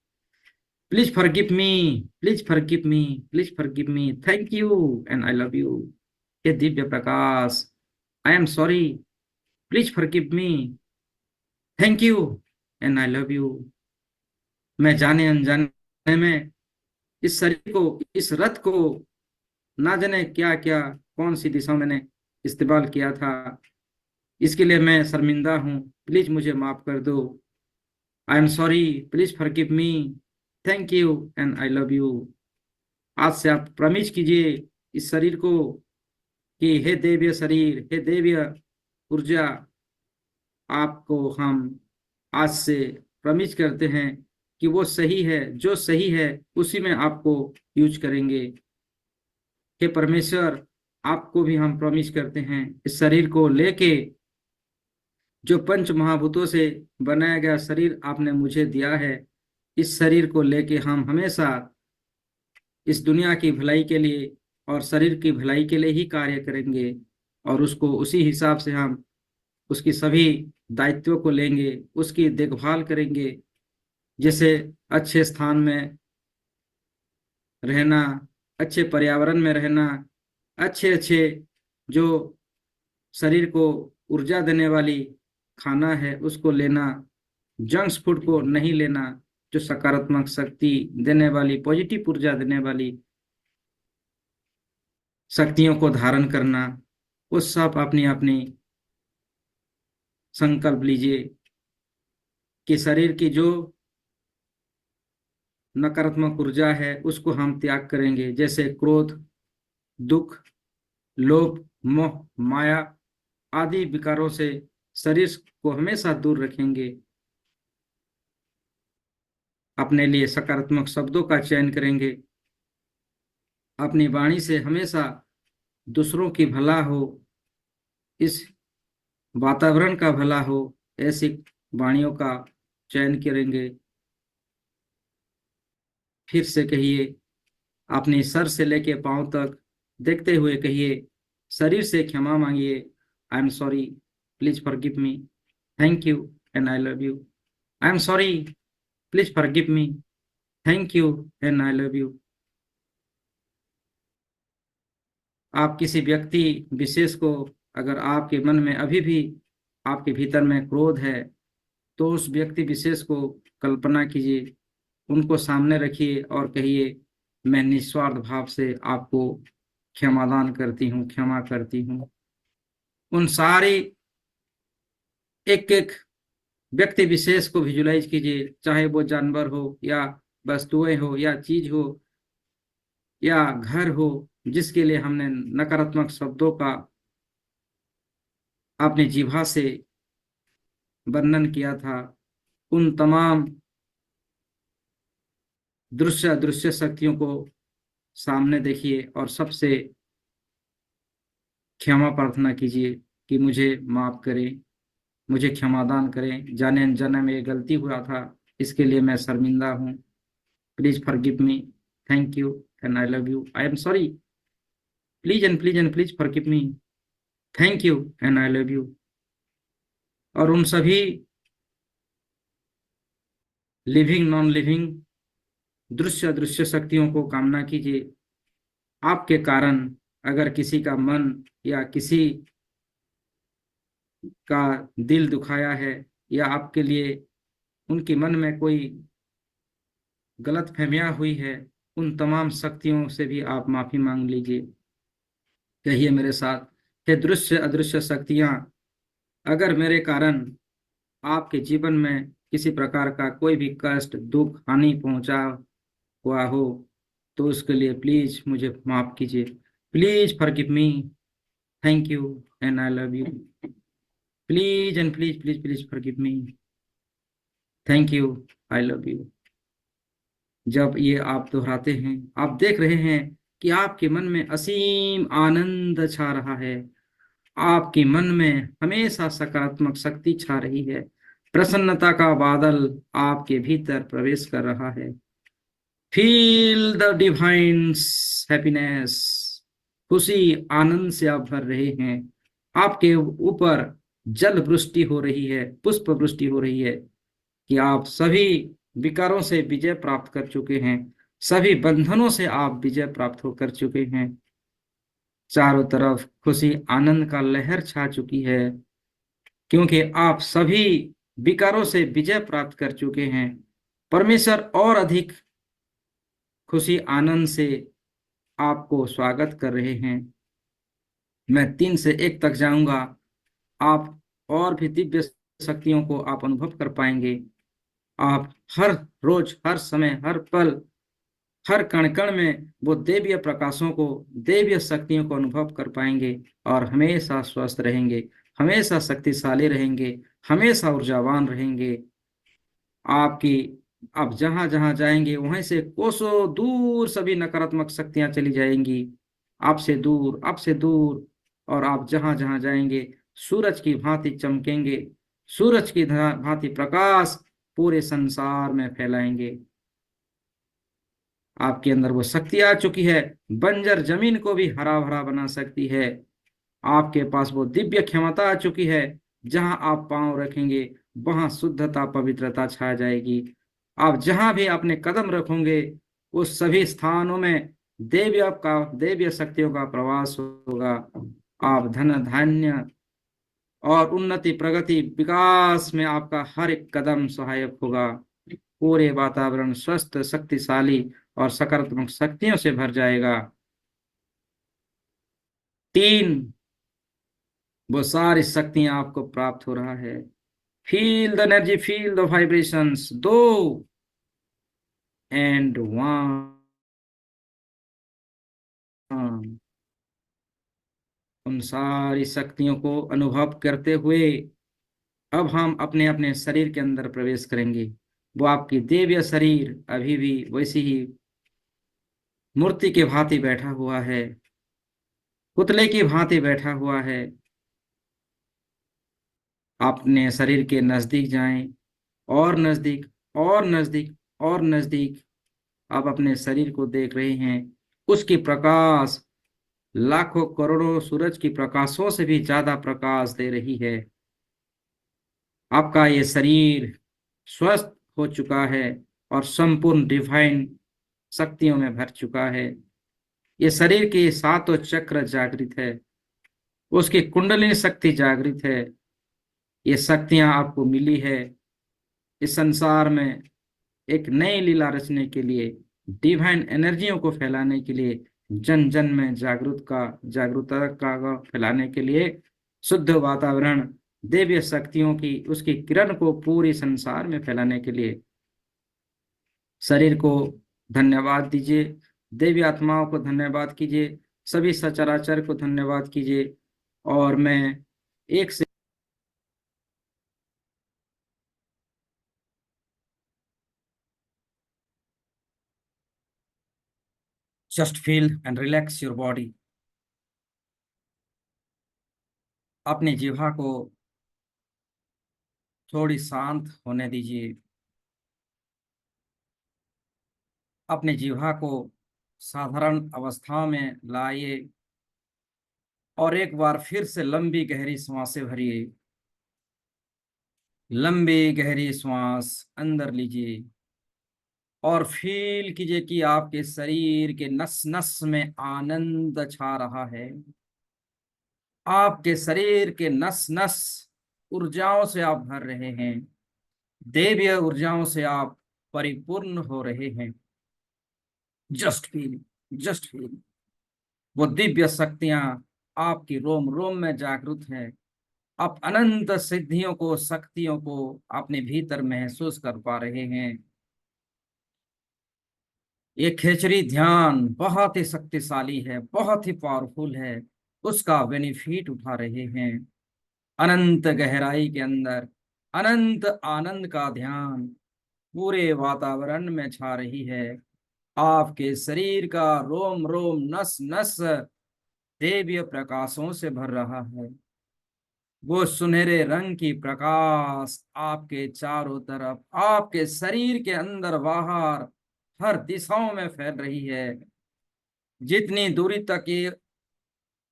Please forgive me, please forgive me, please forgive me, thank you and I love you. हे दिव्य प्रकाश, I am sorry, please forgive me, thank you and I love you. मैं जाने अनजाने में इस शरीर को, इस रथ को, ना जाने क्या क्या कौन सी दिशा में मैंने इस्तेमाल किया था, इसके लिए मैं शर्मिंदा हूँ। प्लीज मुझे माफ कर दो। आई am sorry, please forgive me, thank you and I love you. आज से आप प्रॉमिस कीजिए इस शरीर को कि हे देवीय शरीर, हे देवीय ऊर्जा, आपको हम आज से प्रॉमिस करते हैं कि वो सही है, जो सही है उसी में आपको यूज करेंगे। हे परमेश्वर, आपको भी हम प्रॉमिस करते हैं इस शरीर को लेके, जो पंच महाभूतों से बनाया गया शरीर आपने मुझे दिया है, इस शरीर को लेके हम हमेशा इस दुनिया की भलाई के लिए और शरीर की भलाई के लिए ही कार्य करेंगे। और उसको उसी हिसाब से हम उसकी सभी दायित्वों को लेंगे, उसकी देखभाल करेंगे। जैसे अच्छे स्थान में रहना, अच्छे पर्यावरण में रहना, अच्छे अच्छे जो शरीर को ऊर्जा देने वाली खाना है उसको लेना, जंक्स फूड को नहीं लेना, जो सकारात्मक शक्ति देने वाली, पॉजिटिव ऊर्जा देने वाली शक्तियों को धारण करना। वो सब अपनी अपनी संकल्प लीजिए कि शरीर की जो नकारात्मक ऊर्जा है उसको हम त्याग करेंगे, जैसे क्रोध, दुख, लोभ, मोह, माया आदि विकारों से शरीर को हमेशा दूर रखेंगे। अपने लिए सकारात्मक शब्दों का चयन करेंगे। अपनी वाणी से हमेशा दूसरों की भला हो, इस वातावरण का भला हो, ऐसी वाणियों का चयन करेंगे। फिर से कहिए, अपने सर से लेके पांव तक देखते हुए कहिए, शरीर से क्षमा मांगिए, I am sorry, please forgive me, thank you and I love you. I am sorry, please forgive me, thank you and I love you. आप किसी व्यक्ति विशेष को, अगर आपके मन में अभी भी आपके भीतर में क्रोध है, तो उस व्यक्ति विशेष को कल्पना कीजिए, उनको सामने रखिए और कहिए, मैं निस्वार्थ भाव से आपको क्षमादान करती हूँ, क्षमा करती हूँ। उन सारे एक एक व्यक्ति विशेष को विजुलाइज कीजिए, चाहे वो जानवर हो या वस्तुएं हो या चीज हो या घर हो, जिसके लिए हमने नकारात्मक शब्दों का अपनी जीभा से वर्णन किया था। उन तमाम दृश्य अदृश्य शक्तियों को सामने देखिए और सबसे क्षमा प्रार्थना कीजिए कि मुझे माफ करें, मुझे क्षमादान करें, जाने अनजाने में ये गलती हुआ था, इसके लिए मैं शर्मिंदा हूँ। Please forgive me, thank you and I love you. I am sorry, please and please forgive me, thank you and I love you. और उन सभी लिविंग नॉन लिविंग दृश्य अदृश्य शक्तियों को कामना कीजिए, आपके कारण अगर किसी का मन या किसी का दिल दुखाया है, या आपके लिए उनके मन में कोई गलत फहमियां हुई है, उन तमाम शक्तियों से भी आप माफी मांग लीजिए। कहिए मेरे साथ, हे दृश्य अदृश्य शक्तियां, अगर मेरे कारण आपके जीवन में किसी प्रकार का कोई भी कष्ट दुख हानि पहुंचा हुआ हो तो उसके लिए प्लीज मुझे माफ कीजिए। Please forgive me. Thank you and I love you. Please and please please please forgive me. Thank you. I love you. जब ये आप दोहराते हैं आप देख रहे हैं कि आपके मन में असीम आनंद छा रहा है। आपके मन में हमेशा सकारात्मक शक्ति छा रही है। प्रसन्नता का बादल आपके भीतर प्रवेश कर रहा है। Feel the divine happiness. खुशी आनंद से आप भर रहे हैं। आपके ऊपर जल वृष्टि हो रही है, पुष्प वृष्टि हो रही है कि आप सभी विकारों से विजय प्राप्त कर चुके हैं। सभी बंधनों से आप विजय प्राप्त हो कर चुके हैं। चारों तरफ खुशी आनंद का लहर छा चुकी है क्योंकि आप सभी विकारों से विजय प्राप्त कर चुके हैं। परमेश्वर और अधिक खुशी आनंद से आपको स्वागत कर रहे हैं। मैं 3 से 1 तक जाऊंगा। आप और भी दिव्य शक्तियों को आप अनुभव कर पाएंगे। आप हर रोज हर समय हर पल हर कण कण में वो देवीय प्रकाशों को देवीय शक्तियों को अनुभव कर पाएंगे और हमेशा स्वस्थ रहेंगे, हमेशा शक्तिशाली रहेंगे, हमेशा ऊर्जावान रहेंगे। आपकी आप जहां जहां जाएंगे वहीं से कोसों दूर सभी नकारात्मक शक्तियां चली जाएंगी। आपसे दूर, आपसे दूर। और आप जहां जहां जाएंगे सूरज की भांति चमकेंगे। सूरज की भांति प्रकाश पूरे संसार में फैलाएंगे। आपके अंदर वो शक्ति आ चुकी है, बंजर जमीन को भी हरा भरा बना सकती है। आपके पास वो दिव्य क्षमता आ चुकी है। जहां आप पांव रखेंगे वहां शुद्धता पवित्रता छा जाएगी। आप जहां भी अपने कदम रखोगे उस सभी स्थानों में देव्य शक्तियों का प्रवास होगा। आप धन धान्य और उन्नति प्रगति विकास में आपका हर एक कदम सहायक होगा। पूरे वातावरण स्वस्थ शक्तिशाली और सकारात्मक शक्तियों से भर जाएगा। 3, वो सारी शक्तियां आपको प्राप्त हो रहा है। Feel the energy, feel the vibrations. 2 and 1। उन सारी शक्तियों को अनुभव करते हुए अब हम अपने अपने शरीर के अंदर प्रवेश करेंगे। वो आपकी देवीय शरीर अभी भी वैसी ही मूर्ति के भांति बैठा हुआ है, पुतले की भांति बैठा हुआ है। अपने शरीर के नजदीक जाएं, और नजदीक, और नजदीक, और नजदीक। आप अपने शरीर को देख रहे हैं। उसकी प्रकाश लाखों करोड़ों सूरज की प्रकाशों से भी ज्यादा प्रकाश दे रही है। आपका ये शरीर स्वस्थ हो चुका है और संपूर्ण डिवाइन शक्तियों में भर चुका है। ये शरीर के सातों चक्र जागृत है। उसकी कुंडलिनी शक्ति जागृत है। ये शक्तियां आपको मिली है इस संसार में एक नई लीला रचने के लिए, डिवाइन एनर्जियों को फैलाने के लिए, जन जन में जागरूकता का फैलाने के लिए, शुद्ध वातावरण दिव्य शक्तियों की उसकी किरण को पूरी संसार में फैलाने के लिए। शरीर को धन्यवाद दीजिए, देवी आत्माओं को धन्यवाद कीजिए, सभी सचराचर को धन्यवाद कीजिए। और मैं 1 से just feel and relax your body. अपनी जीवा को थोड़ी शांत होने दीजिए। अपनी जीवा को साधारण अवस्था में लाइए और एक बार फिर से लंबी गहरी सांसें भरिए। लंबी गहरी सांस अंदर लीजिए और फील कीजिए कि आपके शरीर के नस नस में आनंद छा रहा है। आपके शरीर के नस नस ऊर्जाओं से आप भर रहे हैं। देवीय ऊर्जाओं से आप परिपूर्ण हो रहे हैं। Just feel, just feel. वो दिव्य शक्तियां आपकी रोम रोम में जागृत है। आप अनंत सिद्धियों को, शक्तियों को अपने भीतर महसूस कर पा रहे हैं। ये खेचरी ध्यान बहुत ही शक्तिशाली है, बहुत ही पावरफुल है। उसका बेनिफिट उठा रहे हैं। अनंत गहराई के अंदर अनंत आनंद का ध्यान पूरे वातावरण में छा रही है। आपके शरीर का रोम रोम, नस नस दिव्य प्रकाशों से भर रहा है। वो सुनहरे रंग की प्रकाश आपके चारों तरफ, आपके शरीर के अंदर बाहर हर दिशाओं में फैल रही है। जितनी दूरी तक ये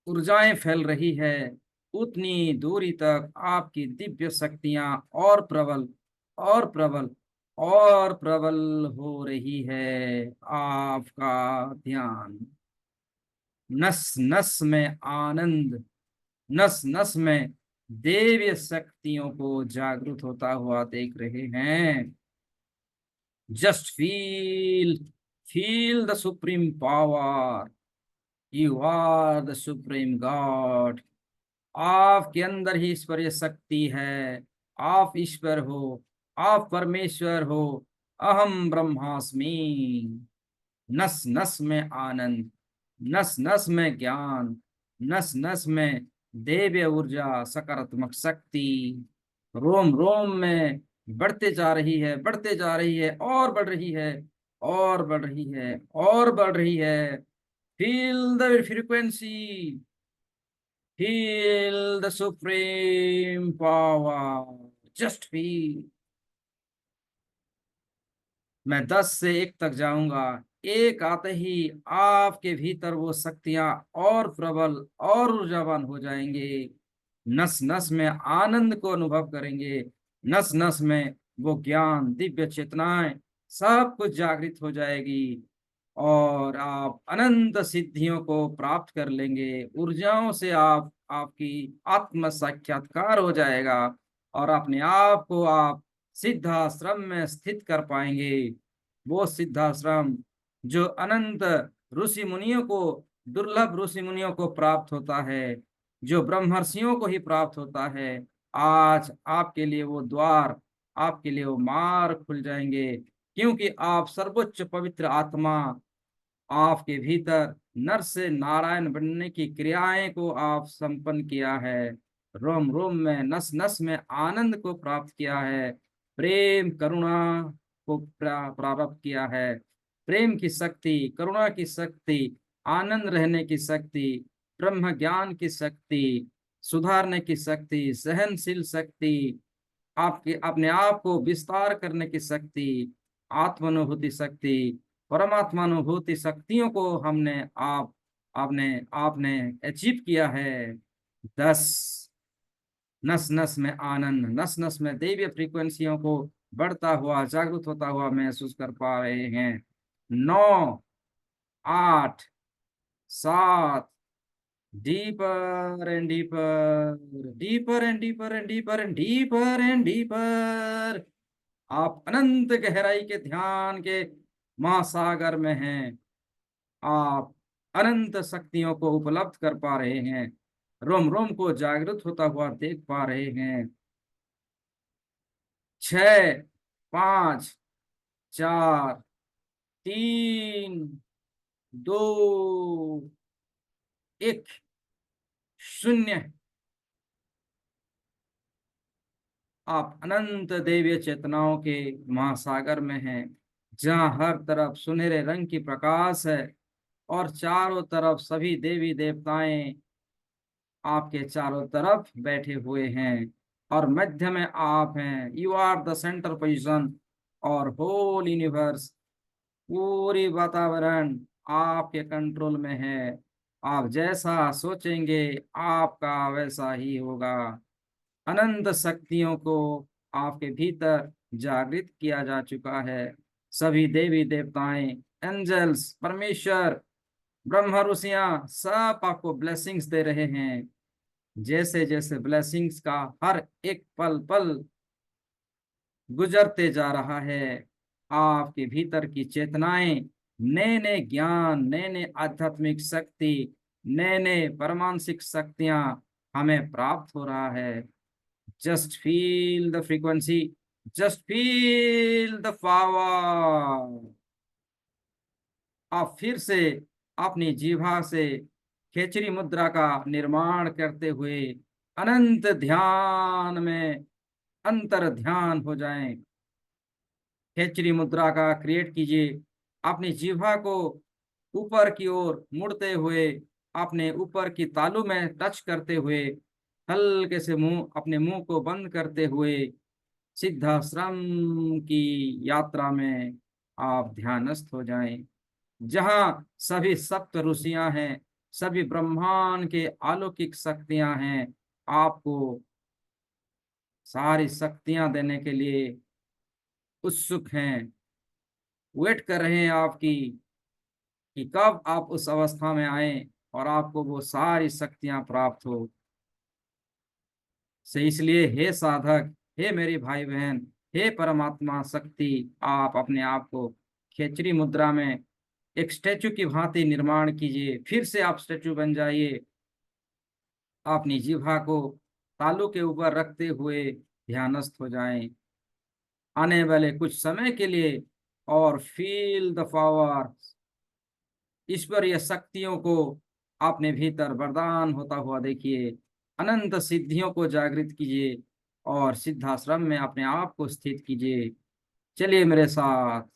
ऊर्जाएं फैल रही है, उतनी दूरी तक आपकी दिव्य शक्तियां और प्रबल और प्रबल और प्रबल हो रही है। आपका ध्यान नस नस में आनंद, नस नस में देवीय शक्तियों को जागृत होता हुआ देख रहे हैं। Just feel, feel the supreme power. You are the supreme God. आपके अंदर ही ईश्वरीय शक्ति है। आप ईश्वर हो, आप परमेश्वर हो। अहम ब्रह्मास्मि। नस नस में आनंद, नस नस में ज्ञान, नस नस में देव्य ऊर्जा, सकारात्मक शक्ति रोम रोम में बढ़ते जा रही है, बढ़ते जा रही है, और बढ़ रही है, और बढ़ रही है, और बढ़ रही है। Feel the frequency, feel the supreme power. Just feel. मैं 10 से 1 तक जाऊंगा। एक आते ही आपके भीतर वो शक्तियां और प्रबल और ऊर्जावान हो जाएंगे। नस नस में आनंद को अनुभव करेंगे। नस नस में वो ज्ञान, दिव्य चेतनाएं सब कुछ जागृत हो जाएगी। और आप अनंत सिद्धियों को प्राप्त कर लेंगे। ऊर्जाओं से आप, आपकी आत्म साक्षात्कार हो जाएगा। और अपने आप को आप सिद्धाश्रम में स्थित कर पाएंगे। वो सिद्धाश्रम जो अनंत ऋषि मुनियों को, दुर्लभ ऋषि मुनियों को प्राप्त होता है, जो ब्रह्मर्षियों को ही प्राप्त होता है। आज आपके लिए वो द्वार, आपके लिए वो मार्ग खुल जाएंगे। क्योंकि आप सर्वोच्च पवित्र आत्मा, आपके भीतर नर से नारायण बनने की क्रियाएं को आप संपन्न किया है। रोम रोम में, नस नस में आनंद को प्राप्त किया है। प्रेम करुणा को प्राप्त किया है। प्रेम की शक्ति, करुणा की शक्ति, आनंद रहने की शक्ति, ब्रह्म ज्ञान की शक्ति, सुधारने की शक्ति, सहनशील शक्ति, आपके अपने आप को विस्तार करने की शक्ति, आत्मानुभूति शक्ति, परमात्मानुभूति शक्तियों को हमने आपने आपने अचीव किया है। 10, नस नस में आनंद, नस नस में दैवीय फ्रीक्वेंसियों को बढ़ता हुआ, जागृत होता हुआ महसूस कर पा रहे हैं। 9, 8, 7, deeper and deeper, deeper and deeper and deeper and deeper and deeper. आप अनंत गहराई के ध्यान के महासागर में हैं। आप अनंत शक्तियों को उपलब्ध कर पा रहे हैं। रोम रोम को जागृत होता हुआ देख पा रहे हैं। 6, 5, 4, 3, 2, 1, 0। आप अनंत देवीय चेतनाओं के महासागर में हैं, जहाँ हर तरफ सुनहरे रंग की प्रकाश है। और चारों तरफ सभी देवी देवताएं आपके चारों तरफ बैठे हुए हैं। और मध्य में आप हैं। You are the centre position. और होल यूनिवर्स, पूरी वातावरण आपके कंट्रोल में है। आप जैसा सोचेंगे आपका वैसा ही होगा। अनंत शक्तियों को आपके भीतर जागृत किया जा चुका है। सभी देवी देवताएं, एंजल्स, परमेश्वर, ब्रह्म ऋषियां सब आपको ब्लेसिंग्स दे रहे हैं। जैसे जैसे ब्लेसिंग्स का हर एक पल पल गुजरते जा रहा है, आपके भीतर की चेतनाएं, नए नए ज्ञान, नए नए आध्यात्मिक शक्ति, नए नए परमांशिक शक्तियां हमें प्राप्त हो रहा है। Just feel the frequency, just feel the power. आप फिर से अपनी जीभा से खेचरी मुद्रा का निर्माण करते हुए अनंत ध्यान में अंतर ध्यान हो जाएं। खेचरी मुद्रा का क्रिएट कीजिए। अपनी जीभा को ऊपर की ओर मुड़ते हुए, अपने ऊपर की तालू में टच करते हुए, हल्के से मुंह, अपने मुंह को बंद करते हुए सिद्धाश्रम की यात्रा में आप ध्यानस्थ हो जाएं, जहां सभी सप्त ऋषियां हैं, सभी ब्रह्मांड के अलौकिक शक्तियां हैं, आपको सारी शक्तियां देने के लिए उत्सुक हैं, वेट कर रहे हैं आपकी, कि कब आप उस अवस्था में आए और आपको वो सारी शक्तियां प्राप्त हो। से इसलिए हे साधक, हे मेरे भाई बहन, हे परमात्मा शक्ति, आप अपने आप को खेचरी मुद्रा में एक स्टैचू की भांति निर्माण कीजिए। फिर से आप स्टैचू बन जाइए। अपनी जीभा को तालू के ऊपर रखते हुए ध्यानस्थ हो जाएं आने वाले कुछ समय के लिए, और फील द पावर, ईश्वरीय शक्तियों को अपने भीतर वरदान होता हुआ देखिए। अनंत सिद्धियों को जागृत कीजिए और सिद्धाश्रम में अपने आप को स्थित कीजिए। चलिए मेरे साथ।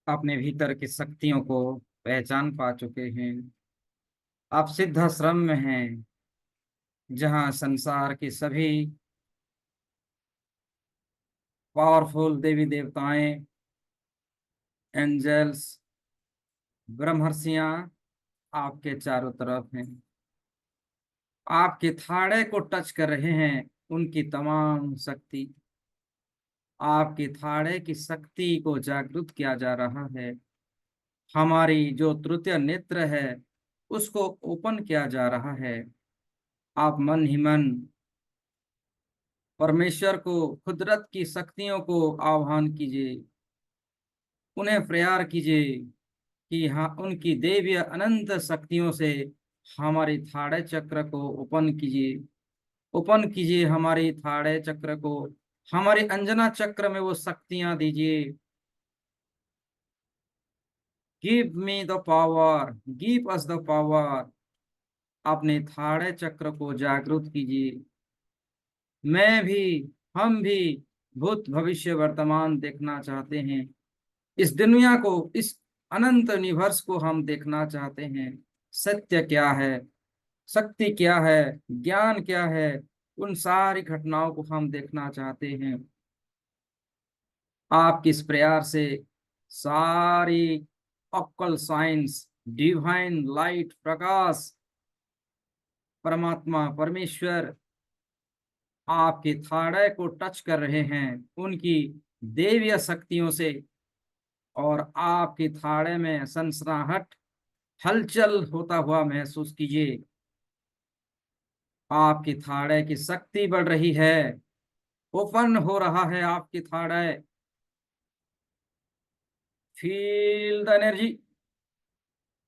अपने भीतर की शक्तियों को पहचान पा चुके हैं। आप सिद्धाश्रम में हैं, जहाँ संसार की सभी पावरफुल देवी देवताएं, एंजल्स, ब्रह्मर्षियां आपके चारों तरफ हैं। आपके थाड़े को टच कर रहे हैं उनकी तमाम शक्ति। आपके थाड़े की शक्ति को जागृत किया जा रहा है। हमारी जो तृतीय नेत्र है उसको ओपन किया जा रहा है। आप मन ही मन परमेश्वर को, कुदरत की शक्तियों को आह्वान कीजिए, उन्हें प्रेयर कीजिए कि हाँ, उनकी देवी अनंत शक्तियों से हमारी थाड़े चक्र को ओपन कीजिए। ओपन कीजिए हमारी थाड़े चक्र को, हमारी अंजना चक्र में वो शक्तियां दीजिए। Give me the power, give us the power. अपने थाड़े चक्र को जागृत कीजिए। मैं भी, हम भी भूत भविष्य वर्तमान देखना चाहते हैं। इस दुनिया को, इस अनंत यूनिवर्स को हम देखना चाहते हैं। सत्य क्या है, शक्ति क्या है, ज्ञान क्या है, उन सारी घटनाओं को हम देखना चाहते हैं। आपकी इस प्रयास से सारी ऑक्कल साइंस, डिवाइन लाइट, प्रकाश, परमात्मा, परमेश्वर आपके थाड़े को टच कर रहे हैं उनकी देवीय शक्तियों से। और आपके थाड़े में सनसनाहट, हलचल होता हुआ महसूस कीजिए। आपकी थाड़े की शक्ति बढ़ रही है, ओपन हो रहा है आपकी थाड़े। Feel the energy.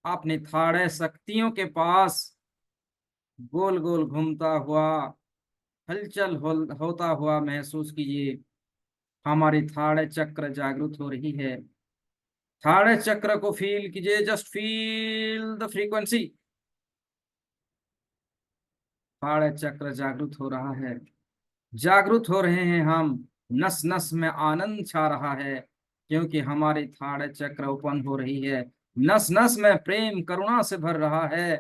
अपने थाड़े शक्तियों के पास गोल गोल घूमता हुआ, हलचल होता हुआ महसूस कीजिए। हमारी थाड़े चक्र जागृत हो रही है। थाड़े चक्र को फील कीजिए, just feel the frequency. Thane चक्र जागृत हो रहा है, जागृत हो रहे हैं हम। नस नस में आनंद छा रहा है, क्योंकि हमारी थाड़े चक्र ओपन हो रही है। नस नस में प्रेम करुणा से भर रहा है।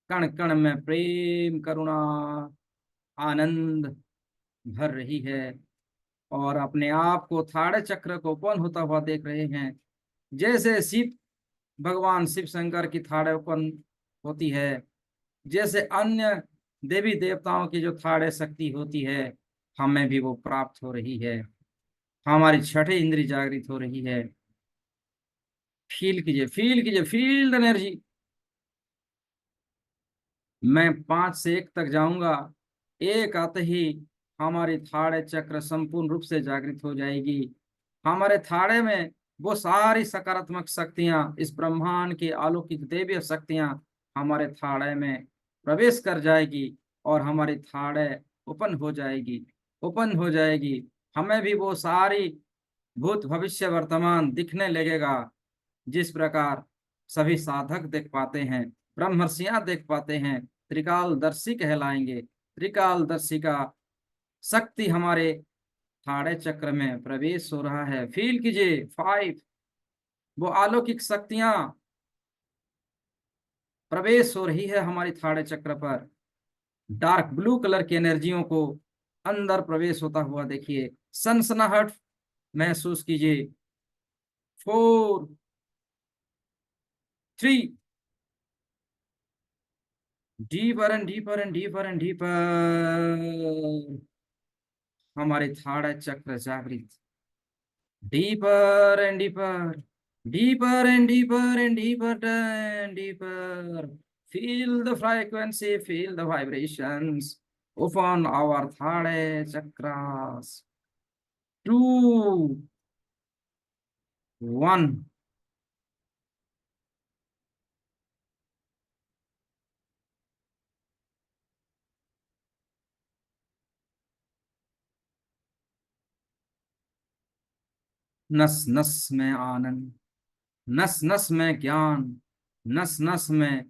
कण कण में प्रेम करुणा आनंद भर रही है। और अपने आप को थाड़े चक्र को ओपन होता हुआ देख रहे हैं। जैसे शिव भगवान शिव शंकर की थाड़े ओपन होती है, जैसे अन्य देवी देवताओं की जो थाड़े शक्ति होती है, हमें भी वो प्राप्त हो रही है। हमारी छठी इंद्री जागृत हो रही है। फील कीजिए, फील कीजिए, फील द एनर्जी। मैं 5 से 1 तक जाऊंगा। एक आते ही हमारी थाड़े चक्र संपूर्ण रूप से जागृत हो जाएगी। हमारे थाड़े में वो सारी सकारात्मक शक्तियां, इस ब्रह्मांड की अलौकिक देवीय शक्तियां हमारे थाड़े में प्रवेश कर जाएगी। और हमारी थाड़े ओपन हो जाएगी, ओपन हो जाएगी। हमें भी वो सारी भूत भविष्य वर्तमान दिखने लगेगा, जिस प्रकार सभी साधक देख पाते हैं, ब्रह्मर्षियां देख पाते हैं। त्रिकालदर्शी कहलाएंगे। त्रिकालदर्शी का शक्ति हमारे थाड़े चक्र में प्रवेश हो रहा है। फील कीजिए 5, वो अलौकिक शक्तियां प्रवेश हो रही है हमारी थाड़े चक्र पर। डार्क ब्लू कलर की एनर्जियों को अंदर प्रवेश होता हुआ देखिए। सनसनाहट महसूस कीजिए। 4, 3, deeper and deeper and deeper and deeper. हमारे थाड़ा चक्र जागृत। Deeper and deeper, deeper and deeper and deeper and deeper. Feel the frequency, feel the vibrations. Open our third chakras. 2, 1. नस नस में आनंद, नस नस में ज्ञान, नस नस में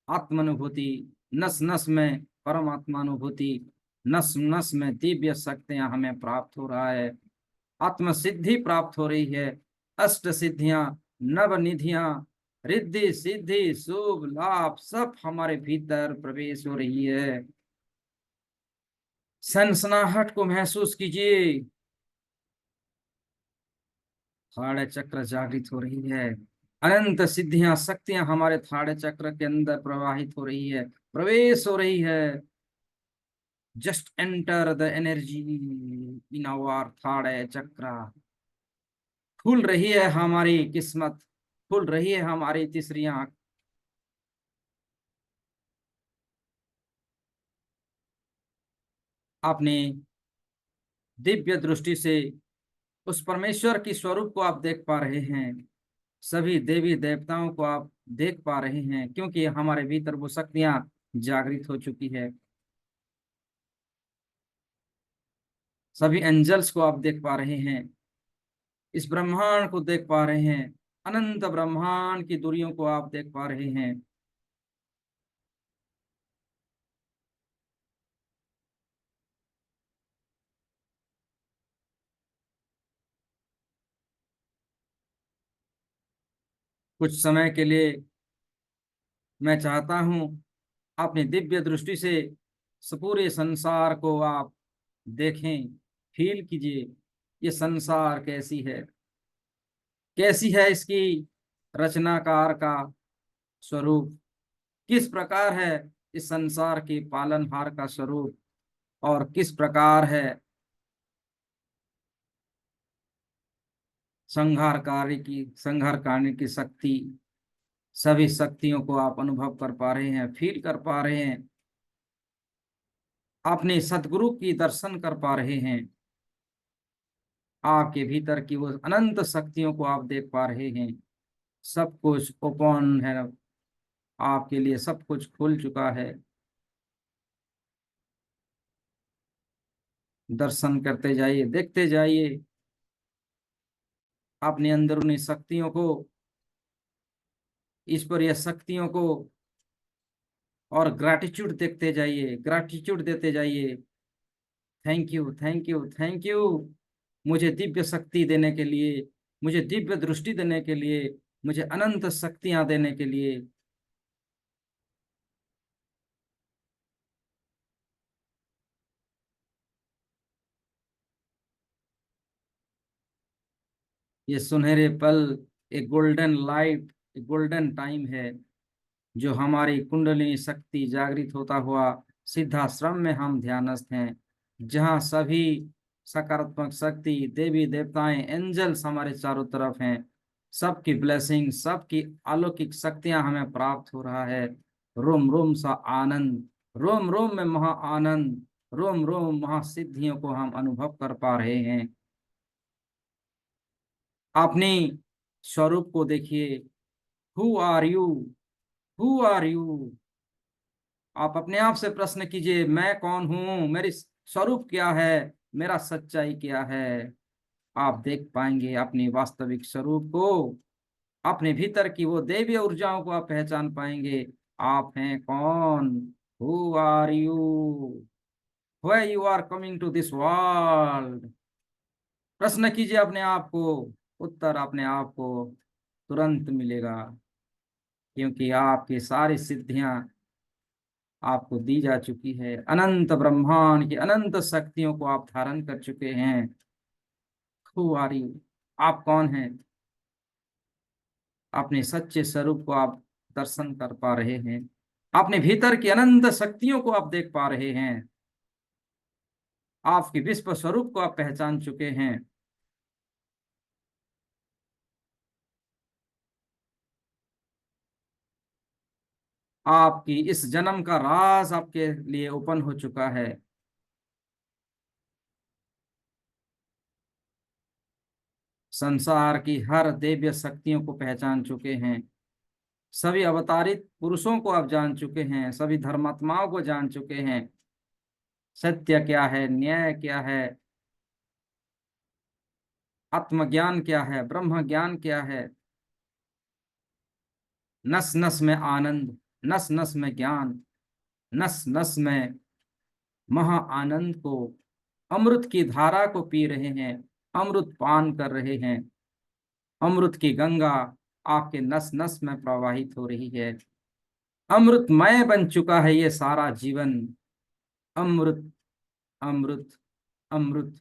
आत्मानुभूति, नस नस में परमात्मानुभूति, नस नस में दिव्य शक्तियां हमें प्राप्त हो रहा है। आत्म सिद्धि प्राप्त हो रही है। अष्ट सिद्धियां नव निधियां, रिद्धि सिद्धि शुभ लाभ सब हमारे भीतर प्रवेश हो रही है। सनसनाहट को महसूस कीजिए। थाड़े चक्र जागृत हो रही है। अनंत सिद्धियां शक्तियां हमारे थाड़े चक्र के अंदर प्रवाहित हो रही है, प्रवेश हो रही है। Just enter the energy in our थाड़े चक्र। खुल रही है हमारी किस्मत, खुल रही है हमारी तीसरी आंख। अपनी दिव्य दृष्टि से उस परमेश्वर की स्वरूप को आप देख पा रहे हैं। सभी देवी देवताओं को आप देख पा रहे हैं, क्योंकि हमारे भीतर वो शक्तियां जागृत हो चुकी है। सभी एंजल्स को आप देख पा रहे हैं, इस ब्रह्मांड को देख पा रहे हैं, अनंत ब्रह्मांड की दूरियों को आप देख पा रहे हैं। कुछ समय के लिए मैं चाहता हूं अपनी दिव्य दृष्टि से इस पूरे संसार को आप देखें, फील कीजिए। ये संसार कैसी है, कैसी है इसकी रचनाकार का स्वरूप, किस प्रकार है इस संसार के पालनहार का स्वरूप, और किस प्रकार है संहार करने की शक्ति। सभी शक्तियों को आप अनुभव कर पा रहे हैं, फील कर पा रहे हैं, अपने सदगुरु की दर्शन कर पा रहे हैं। आपके भीतर की वो अनंत शक्तियों को आप देख पा रहे हैं। सब कुछ ओपन है, आपके लिए सब कुछ खुल चुका है। दर्शन करते जाइए, देखते जाइए अपने अंदरूनी शक्तियों को, ईश्वरीय शक्तियों को, और ग्रैटिट्यूड देखते जाइए, ग्रैटिट्यूड देते जाइए। Thank you, thank you, thank you, मुझे दिव्य शक्ति देने के लिए, मुझे दिव्य दृष्टि देने के लिए, मुझे अनंत शक्तियां देने के लिए। ये सुनहरे पल, एक गोल्डन लाइट, एक गोल्डन टाइम है, जो हमारी कुंडलिनी शक्ति जागृत होता हुआ सिद्धाश्रम में हम ध्यानस्थ हैं, जहाँ सभी सकारात्मक शक्ति, देवी देवताएं, एंजल्स हमारे चारों तरफ हैं। सबकी ब्लेसिंग, सबकी अलौकिक शक्तियां हमें प्राप्त हो रहा है। रोम रोम सा आनंद, रोम रोम में महा आनंद, रोम रोम महासिद्धियों को हम अनुभव कर पा रहे हैं। अपनी स्वरूप को देखिए। Who are you, who are you. आप अपने आप से प्रश्न कीजिए, मैं कौन हूं, मेरी स्वरूप क्या है, मेरा सच्चाई क्या है। आप देख पाएंगे अपनी वास्तविक स्वरूप को, अपने भीतर की वो दैवीय ऊर्जाओं को आप पहचान पाएंगे। आप हैं कौन? Who are you, why you are coming to this world. प्रश्न कीजिए अपने आप को, उत्तर अपने आप को तुरंत मिलेगा, क्योंकि आपकी सारी सिद्धियां आपको दी जा चुकी है। अनंत ब्रह्मांड की अनंत शक्तियों को आप धारण कर चुके हैं। हु आर यू, आप कौन हैं? अपने सच्चे स्वरूप को आप दर्शन कर पा रहे हैं, अपने भीतर की अनंत शक्तियों को आप देख पा रहे हैं, आपके विश्व स्वरूप को आप पहचान चुके हैं। आपकी इस जन्म का राज आपके लिए ओपन हो चुका है। संसार की हर दिव्य शक्तियों को पहचान चुके हैं। सभी अवतारित पुरुषों को आप जान चुके हैं, सभी धर्मात्माओं को जान चुके हैं। सत्य क्या है, न्याय क्या है, आत्मज्ञान क्या है, ब्रह्म ज्ञान क्या है। नस नस में आनंद, नस नस में ज्ञान, नस नस में महा आनंद को, अमृत की धारा को पी रहे हैं, अमृत पान कर रहे हैं। अमृत की गंगा, आपके नस नस में प्रवाहित हो रही है। अमृतमय बन चुका है ये सारा जीवन। अमृत, अमृत, अमृत।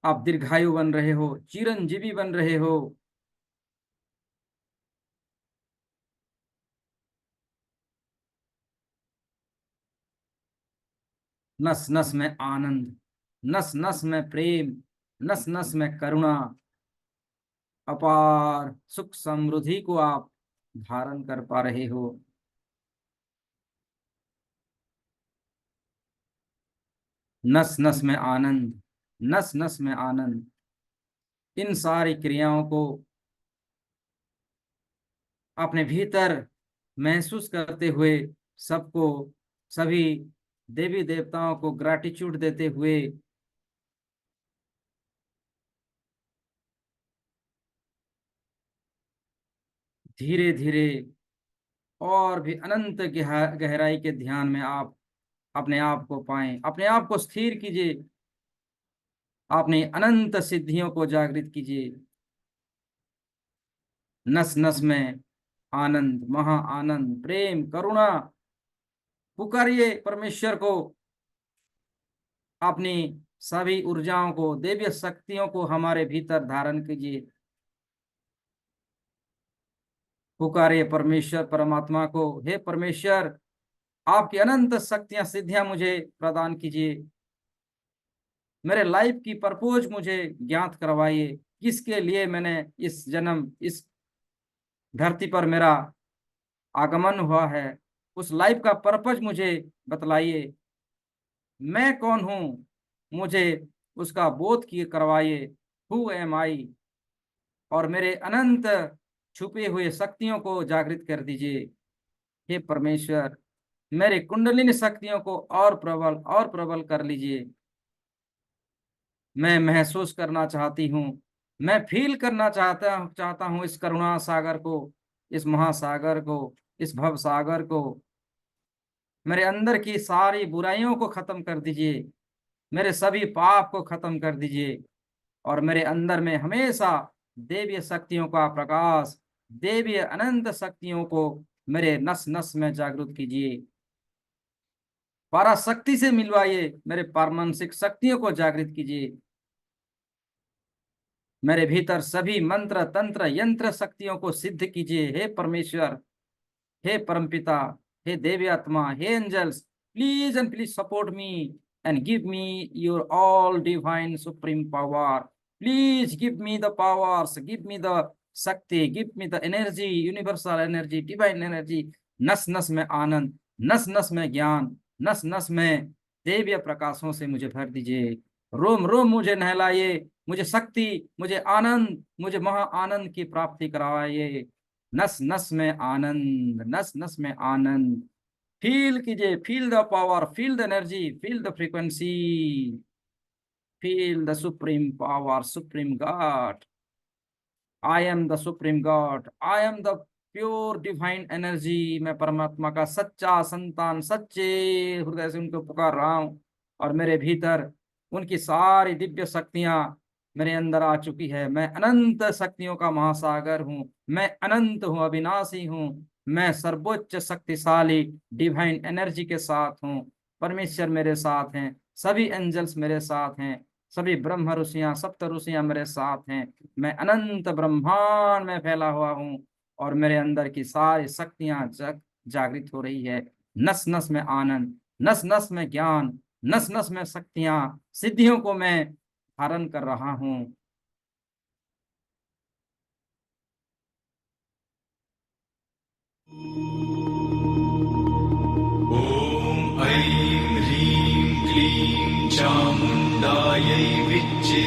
आप दीर्घायु बन रहे हो, चिरंजीवी बन रहे हो। नस नस में आनंद, नस नस में प्रेम, नस नस में करुणा, अपार सुख समृद्धि को आप धारण कर पा रहे हो। नस नस में आनंद, नस नस में आनंद। इन सारी क्रियाओं को अपने भीतर महसूस करते हुए, सबको, सभी देवी देवताओं को ग्रैटिट्यूड देते हुए, धीरे धीरे और भी अनंत गहराई के ध्यान में आप अपने आप को पाएं, अपने आप को स्थिर कीजिए, अपनी अनंत सिद्धियों को जागृत कीजिए। नस नस में आनंद, महा आनंद, प्रेम, करुणा। पुकारिए परमेश्वर को, अपनी सभी ऊर्जाओं को, देवीय शक्तियों को हमारे भीतर धारण कीजिए। पुकारिए परमेश्वर परमात्मा को, हे परमेश्वर, आपकी अनंत शक्तियां सिद्धियां मुझे प्रदान कीजिए। मेरे लाइफ की पर्पोज मुझे ज्ञात करवाइए, किसके लिए मैंने इस जन्म, इस धरती पर मेरा आगमन हुआ है। उस लाइफ का पर्पज मुझे बतलाइए। मैं कौन हूँ, मुझे उसका बोध किए करवाइए। हु एम आई। और मेरे अनंत छुपे हुए शक्तियों को जागृत कर दीजिए। हे परमेश्वर, मेरे कुंडलिनी शक्तियों को और प्रबल कर लीजिए। मैं महसूस करना चाहती हूँ, मैं फील करना चाहता हूँ इस करुणा सागर को, इस महासागर को, इस भव सागर को। मेरे अंदर की सारी बुराइयों को खत्म कर दीजिए, मेरे सभी पाप को खत्म कर दीजिए, और मेरे अंदर में हमेशा देवीय शक्तियों का प्रकाश, देवीय अनंत शक्तियों को मेरे नस नस में जागृत कीजिए। पराशक्ति से मिलवाइए, मेरे पारमानसिक शक्तियों को जागृत कीजिए। मेरे भीतर सभी मंत्र, तंत्र, यंत्र शक्तियों को सिद्ध कीजिए। हे परमेश्वर, हे परमपिता, हे देवी आत्मा, हे angels, please and please support me and give me your all divine supreme power. Please give me the powers, give me the shakti, give me the energy, universal energy, divine energy. नस नस में आनंद, नस नस में ज्ञान, नस नस में देवीय प्रकाशों से मुझे भर दीजिए। रोम रोम मुझे नहलाइए, मुझे शक्ति, मुझे आनंद, मुझे महा आनंद की प्राप्ति करवाइए। नस नस में आनंद, नस नस में आनंद। फील कीजिए, feel the power, feel the energy, feel the frequency, feel the supreme power, supreme God. I am the supreme God, I am the pure divine energy. मैं परमात्मा का सच्चा संतान, सच्चे हृदय से उनको पुकार रहा हूँ, और मेरे भीतर उनकी सारी दिव्य शक्तियां मेरे अंदर आ चुकी है। मैं अनंत शक्तियों का महासागर हूँ, मैं अनंत हूँ, अविनाशी हूँ। मैं सर्वोच्च शक्तिशाली डिवाइन एनर्जी के साथ हूँ। परमेश्वर मेरे साथ हैं, सभी एंजल्स मेरे साथ हैं, सभी ब्रह्म ऋषियां, सप्त ऋषियां मेरे साथ हैं। मैं अनंत ब्रह्मांड में फैला हुआ हूँ, और मेरे अंदर की सारी शक्तियां जागृत हो रही है। नस नस में आनंद, नस नस में ज्ञान, नस नस में शक्तियां, सिद्धियों को मैं धारण कर रहा हूँ। ॐ ऐं ह्रीं क्लीं चामुण्डायै विच्चे।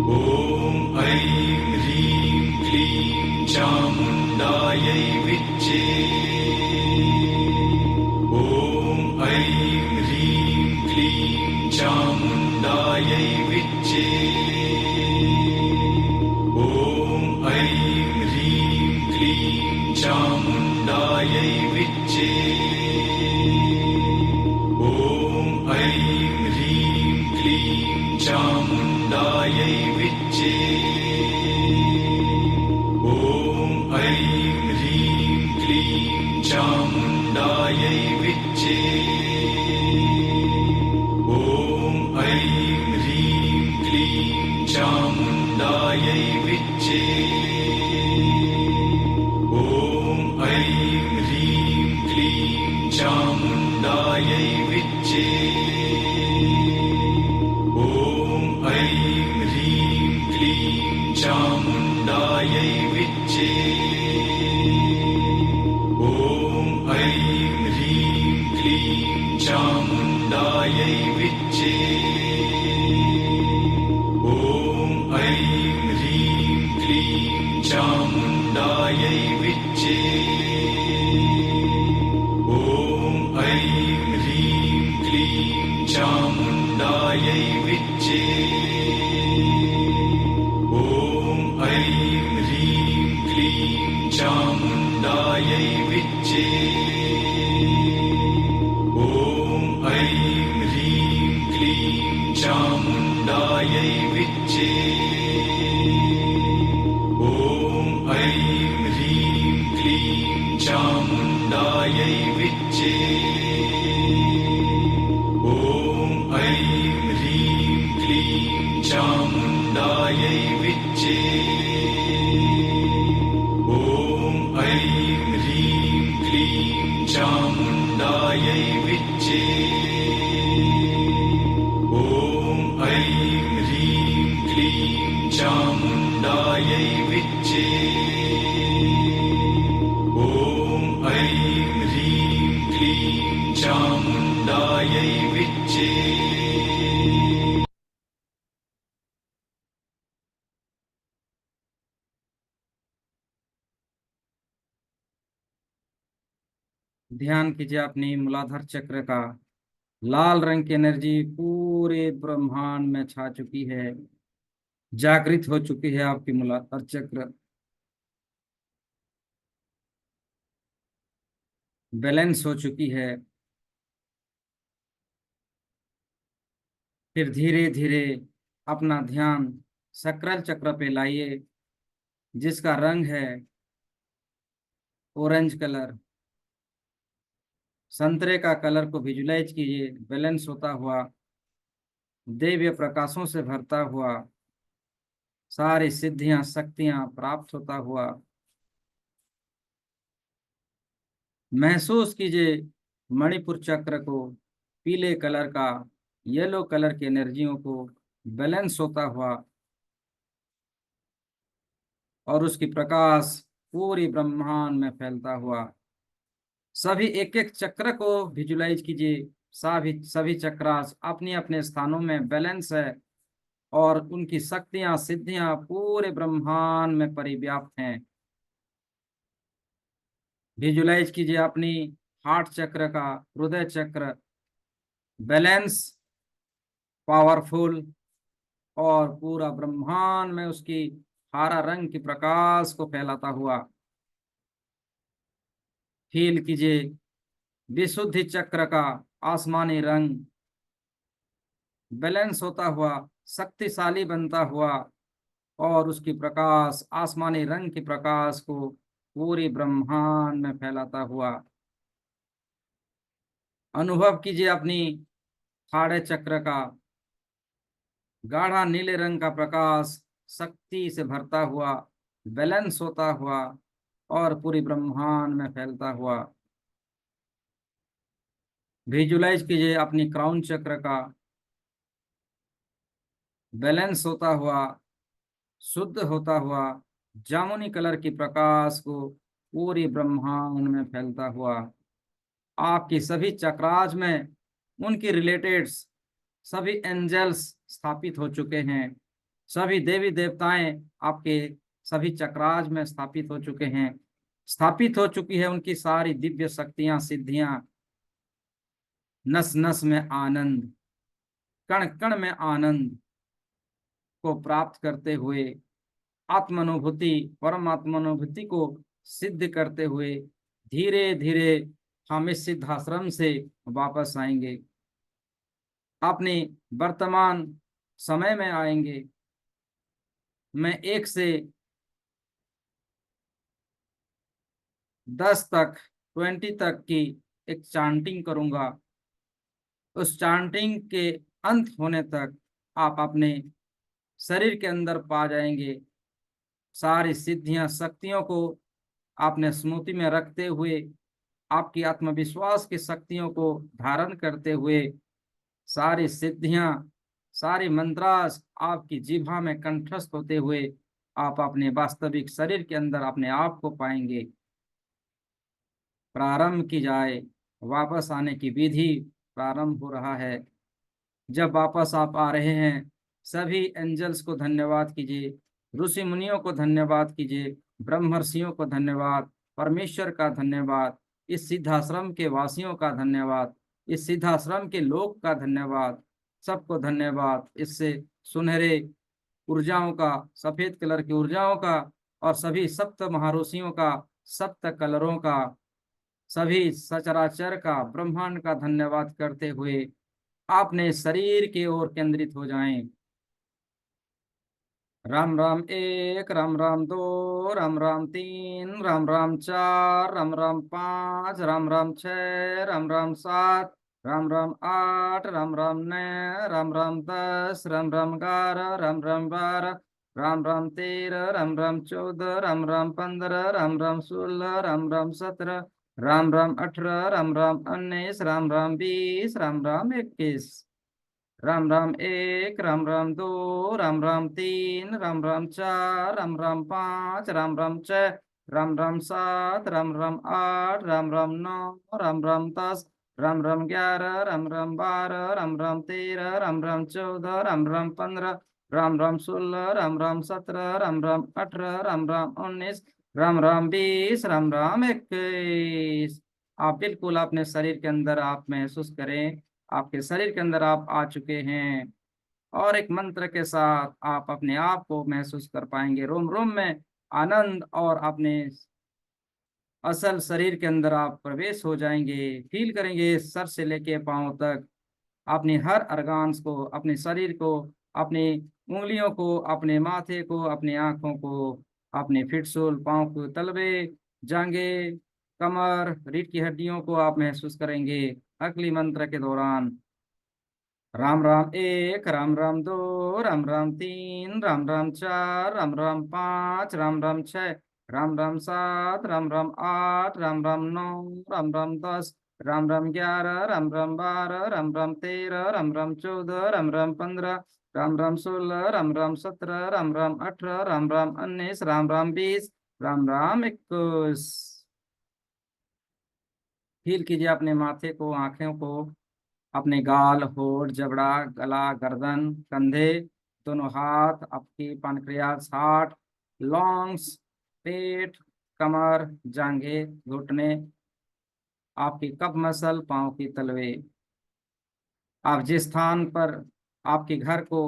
ॐ ऐं ह्रीं क्लीं चामुण्डायै विच्चे। ॐ ऐं ह्रीं क्लीं चामुण्डायै विच्चे। ॐ ऐं ह्रीं क्लीं चामुण्डायै विच्चे। ॐ ऐं ह्रीं विच्चे। ॐ ऐं ह्रीं क्लीं चामुण्डायै विच्चे। ॐ ऐं ह्रीं क्लीं चामुण्डायै विच्चे। ॐ ऐं ह्रीं क्लीं चामुण्डायै विच्चे। ॐ ऐं ह्रीं क्लीं चामुण्डायै विच्चे। ॐ ऐं ह्रीं क्लीं चामुण्डायै विच्चे। ॐ ऐं ह्रीं क्लीं चामुण्डायै विच्चे। ॐ ऐं ह्रीं क्लीं चामुण्डायै विच्चे। ॐ ऐं ह्रीं क्लीं चामुण्डायै विच्चे। ॐ ऐं ह्रीं क्लीं चामुण्डायै विच्चे। ॐ ऐं ह्रीं क्लीं चामुण्डायै विच्चे। ॐ ऐं ह्रीं क्लीं चामुण्डायै विच्चे। ॐ ऐं ह्रीं क्लीं चामुण्डायै विच्चे। ध्यान कीजिए अपनी मूलाधार चक्र का। लाल रंग की एनर्जी पूरे ब्रह्मांड में छा चुकी है, जागृत हो चुकी है। आपकी मूलाधार चक्र बैलेंस हो चुकी है। फिर धीरे धीरे अपना ध्यान सक्राल चक्र पे लाइए, जिसका रंग है ऑरेंज कलर। संतरे का कलर को विजुलाइज कीजिए, बैलेंस होता हुआ, दिव्य प्रकाशों से भरता हुआ, सारी सिद्धियां शक्तियां प्राप्त होता हुआ। महसूस कीजिए मणिपुर चक्र को, पीले कलर का, येलो कलर की एनर्जियों को बैलेंस होता हुआ, और उसकी प्रकाश पूरी ब्रह्मांड में फैलता हुआ। सभी एक एक चक्र को विजुलाइज कीजिए। सभी सभी चक्रास अपने अपने स्थानों में बैलेंस है, और उनकी शक्तियां सिद्धियां पूरे ब्रह्मांड में परिव्याप्त हैं। विजुलाइज कीजिए अपनी हार्ट चक्र का, हृदय चक्र बैलेंस, पावरफुल, और पूरा ब्रह्मांड में उसकी हरा रंग की प्रकाश को फैलाता हुआ। फील कीजिए विशुद्धि चक्र का आसमानी रंग बैलेंस होता हुआ, शक्तिशाली बनता हुआ, और उसकी प्रकाश आसमानी रंग की प्रकाश को पूरी ब्रह्मांड में फैलाता हुआ। अनुभव कीजिए अपनी थाड़े चक्र का गाढ़ा नीले रंग का प्रकाश शक्ति से भरता हुआ, बैलेंस होता हुआ, और पूरी ब्रह्मांड में फैलता हुआ। विजुलाइज कीजिए अपनी क्राउन चक्र का बैलेंस होता हुआ, शुद्ध होता हुआ, जामुनी कलर की प्रकाश को पूरी ब्रह्मांड में फैलता हुआ। आपकी सभी चक्राज में उनकी रिलेटेड सभी एंजल्स स्थापित हो चुके हैं। सभी देवी देवताएं आपके सभी चक्राज में स्थापित हो चुके हैं। स्थापित हो चुकी है उनकी सारी दिव्य शक्तियां सिद्धियां। नस नस में आनंद, कण कण में आनंद को प्राप्त करते हुए, आत्मानुभूति, परमात्मानुभूति को सिद्ध करते हुए धीरे धीरे हम इस सिद्धाश्रम से वापस आएंगे, अपने वर्तमान समय में आएंगे। मैं 1 से 10 तक, 20 तक की एक चांटिंग करूंगा। उस चांटिंग के अंत होने तक आप अपने शरीर के अंदर पा जाएंगे सारी सिद्धियां शक्तियों को आपने स्मृति में रखते हुए, आपकी आत्मविश्वास की शक्तियों को धारण करते हुए, सारी सिद्धियां, सारी मंत्रास आपकी जिह्वा में कंठस्थ होते हुए आप अपने वास्तविक शरीर के अंदर अपने आप को पाएंगे। प्रारंभ की जाए, वापस आने की विधि प्रारंभ हो रहा है। जब वापस आप आ रहे हैं, सभी एंजल्स को धन्यवाद कीजिए, ऋषि मुनियों को धन्यवाद कीजिए, ब्रह्मर्षियों को धन्यवाद, परमेश्वर का धन्यवाद, इस सिद्धाश्रम के वासियों का धन्यवाद, इस सिद्धाश्रम के लोग का धन्यवाद, सबको धन्यवाद। इससे सुनहरे ऊर्जाओं का, सफेद कलर की ऊर्जाओं का और सभी सप्त महाऋषियों का, सप्त कलरों का, सभी सचराचर का, ब्रह्मांड का धन्यवाद करते हुए आपने शरीर की ओर केंद्रित हो जाएं। राम राम एक, राम राम दो, राम राम तीन, राम राम चार, राम राम पाँच, राम राम छः, राम राम सात, राम राम आठ, राम राम नौ, राम राम 10, राम राम 11, राम राम 12, राम राम 13, राम राम 14, राम राम 15, राम राम 16, राम राम 17, राम राम 18, राम राम 19, राम राम 20, राम राम 21। राम राम एक, राम राम दो, राम राम तीन, राम राम चार, राम राम पाँच, राम राम छः, राम राम सात, राम राम आठ, राम राम नौ, राम राम 10, राम राम 11, राम राम 12, राम राम 13, राम राम 14, राम राम 15, राम राम 16, राम राम 17, राम राम 18, राम राम 19, राम राम 20, राम राम 21। आप बिल्कुल अपने शरीर के अंदर आप महसूस करें, आपके शरीर के अंदर आप आ चुके हैं और एक मंत्र के साथ आप अपने आप को महसूस कर पाएंगे। रोम रोम में आनंद और अपने असल शरीर के अंदर आप प्रवेश हो जाएंगे। फील करेंगे सर से लेके पांव तक, अपने हर अर्गान्स को, अपने शरीर को, अपनी उंगलियों को, अपने माथे को, अपनी आंखों को, अपने फिटसोल पांव को, तलवे, जांघे, कमर, रीढ़ की हड्डियों को आप महसूस करेंगे अगली मंत्र के दौरान। राम राम एक, राम राम दो, राम राम तीन, राम राम चार, राम राम पाँच, राम राम छः, राम राम सात, राम राम आठ, राम राम नौ, राम राम 10, राम राम 11, राम राम 12, राम राम 13, राम राम 14, राम राम 15, राम राम 16, राम राम 17, राम राम 18, राम राम 19, राम राम 20, राम राम 21। फील कीजिए अपने माथे को, आंखों को, अपने गाल, होठ, जबड़ा, गला, गर्दन, कंधे, दोनों हाथ, आपकी पानक्रियाज, हार्ट, लॉन्ग्स, पेट, कमर, जांघें, घुटने, आपकी कफ मसल, पांव की तलवे। आप जिस स्थान पर आपके घर को